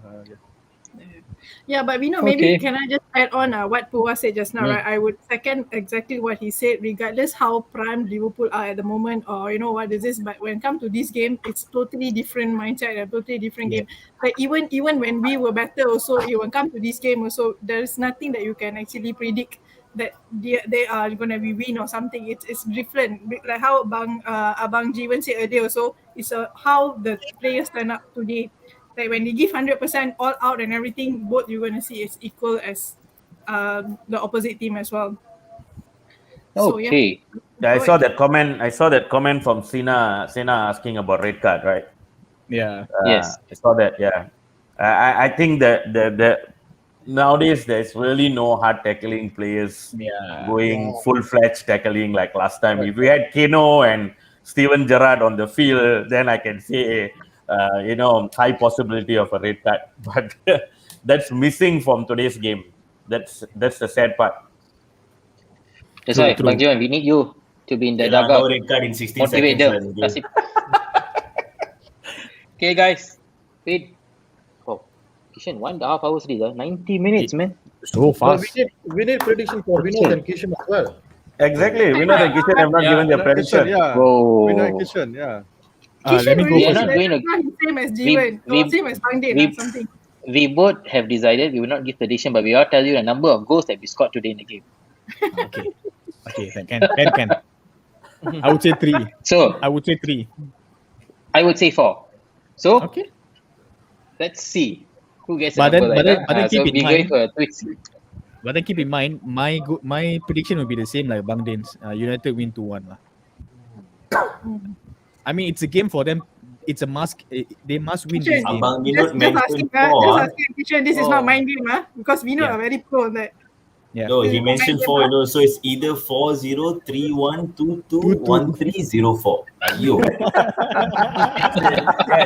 Yeah, but maybe can I just add on what Puwa said just now, right? I would second exactly what he said, regardless how prime Liverpool are at the moment, or what is this. But when it comes to this game, it's totally different mindset, a totally different game. Like even when we were better, also it will come to this game. Also, there is nothing that you can actually predict that they are gonna be win or something. It's different. Like how Abang Jivan said earlier, also it's how the players turn up today. Like when they give 100% all out and everything, both you're going to see is equal as the opposite team as well. Okay. So, I saw that comment from Sina asking about red card, right? Yeah. Yes. I saw that. Yeah. I think that nowadays there's really no hard tackling players going full-fledged tackling like last time. If we had Keno and Steven Gerrard on the field, then I can say high possibility of a red card, but that's missing from today's game. That's the sad part. That's why, Bang Jiwan, we need you to be in the dugout. No red card in 16 seconds. Okay, guys. Wait. Oh, Kishan, 1.5 hours later, 90 minutes, man. So fast. We need prediction for Vinod and Kishan as well. Exactly. Vinod and Kishan have not given their prediction. Vinod and Kishan, Kishan we are not going to same as Jivan, same as Bangden or something. We both have decided we will not give prediction, but we all tell you the number of goals that we scored today in the game. Okay, can. I would say 3. So I would say 3. I would say 4. So let's see who gets the But number. then keep in mind. But then keep in mind, my prediction will be the same like Bang Din's. United win 2-1 lah. I mean, it's a game for them. It's a must. They must win this game. Abang Dinot mentioned Just asking, Kishan, this is not mind game, because we know Yeah. are very pro on that. Yeah. No, he mentioned 4, so it's either 4-0, 3-1, 2-2, 1-3, 0-4. Ayo.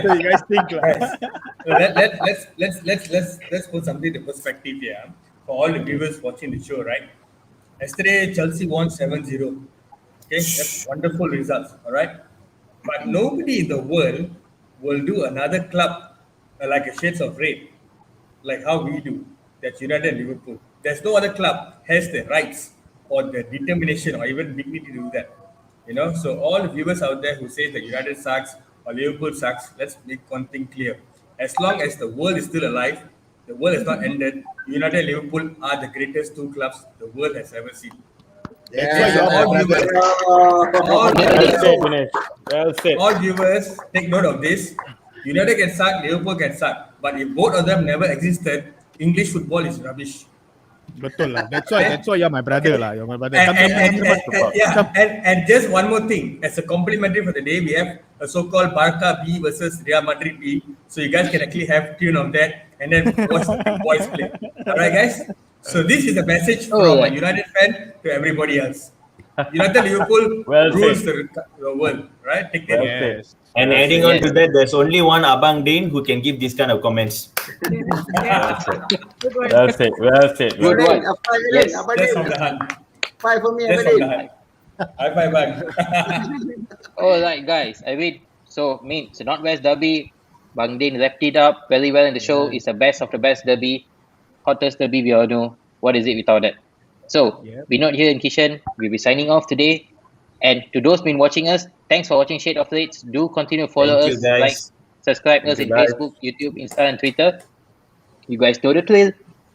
So you guys think like Let's put something into perspective here for all the viewers watching the show, right? Yesterday Chelsea won 7-0. Okay, that's wonderful results. All right, but nobody in the world will do another club like a Shades of Red, like how we do. That's United and Liverpool. There's no other club has the rights or the determination or even dignity to do that. So all the viewers out there who say that United sucks or Liverpool sucks, let's make one thing clear. As long as the world is still alive, the world has not ended. United and Liverpool are the greatest two clubs the world has ever seen. Well said. All viewers, take note of this. United can suck, Liverpool can suck. But if both of them never existed, English football is rubbish. betul lah. That's why you're my brother lah. You're my brother. And just one more thing. As a complimentary for the day, we have a so-called Barca B versus Real Madrid B. So you guys can actually have tune of that and then watch the boys play. Alright, guys? So this is a message from a United fan to everybody else. United Liverpool rules the world, right? Take it. Yes. And adding on to that, there's only one Abang Din who can give this kind of comments. Well said. Good one. Yes. That's from the heart. 5 for me, That's from the Abang. heart. High five back. Alright, guys. So it's a Northwest derby. Bang Din wrapped it up very well in the show. It's the best of the best derby. Hottest derby we all know. What is it without that? So, we're not here in Kishan. We'll be signing off today. And to those been watching us, thanks for watching Shade of Reds. Do continue to follow Thank us, you, guys. like, subscribe us in Facebook, YouTube, Insta, and Twitter. You guys know the drill.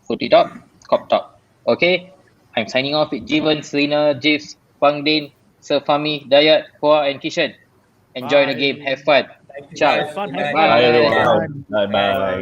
Footy Talk, Cop Talk. Okay? I'm signing off with Jeevan, Serena, Jives, Bang Din, Sir Fahmi, Dayat, Hoa, and Kishan. Enjoy the game. Have fun. Thank you, Ciao. guys. Fun, Good have night. fun. Bye everyone. Bye.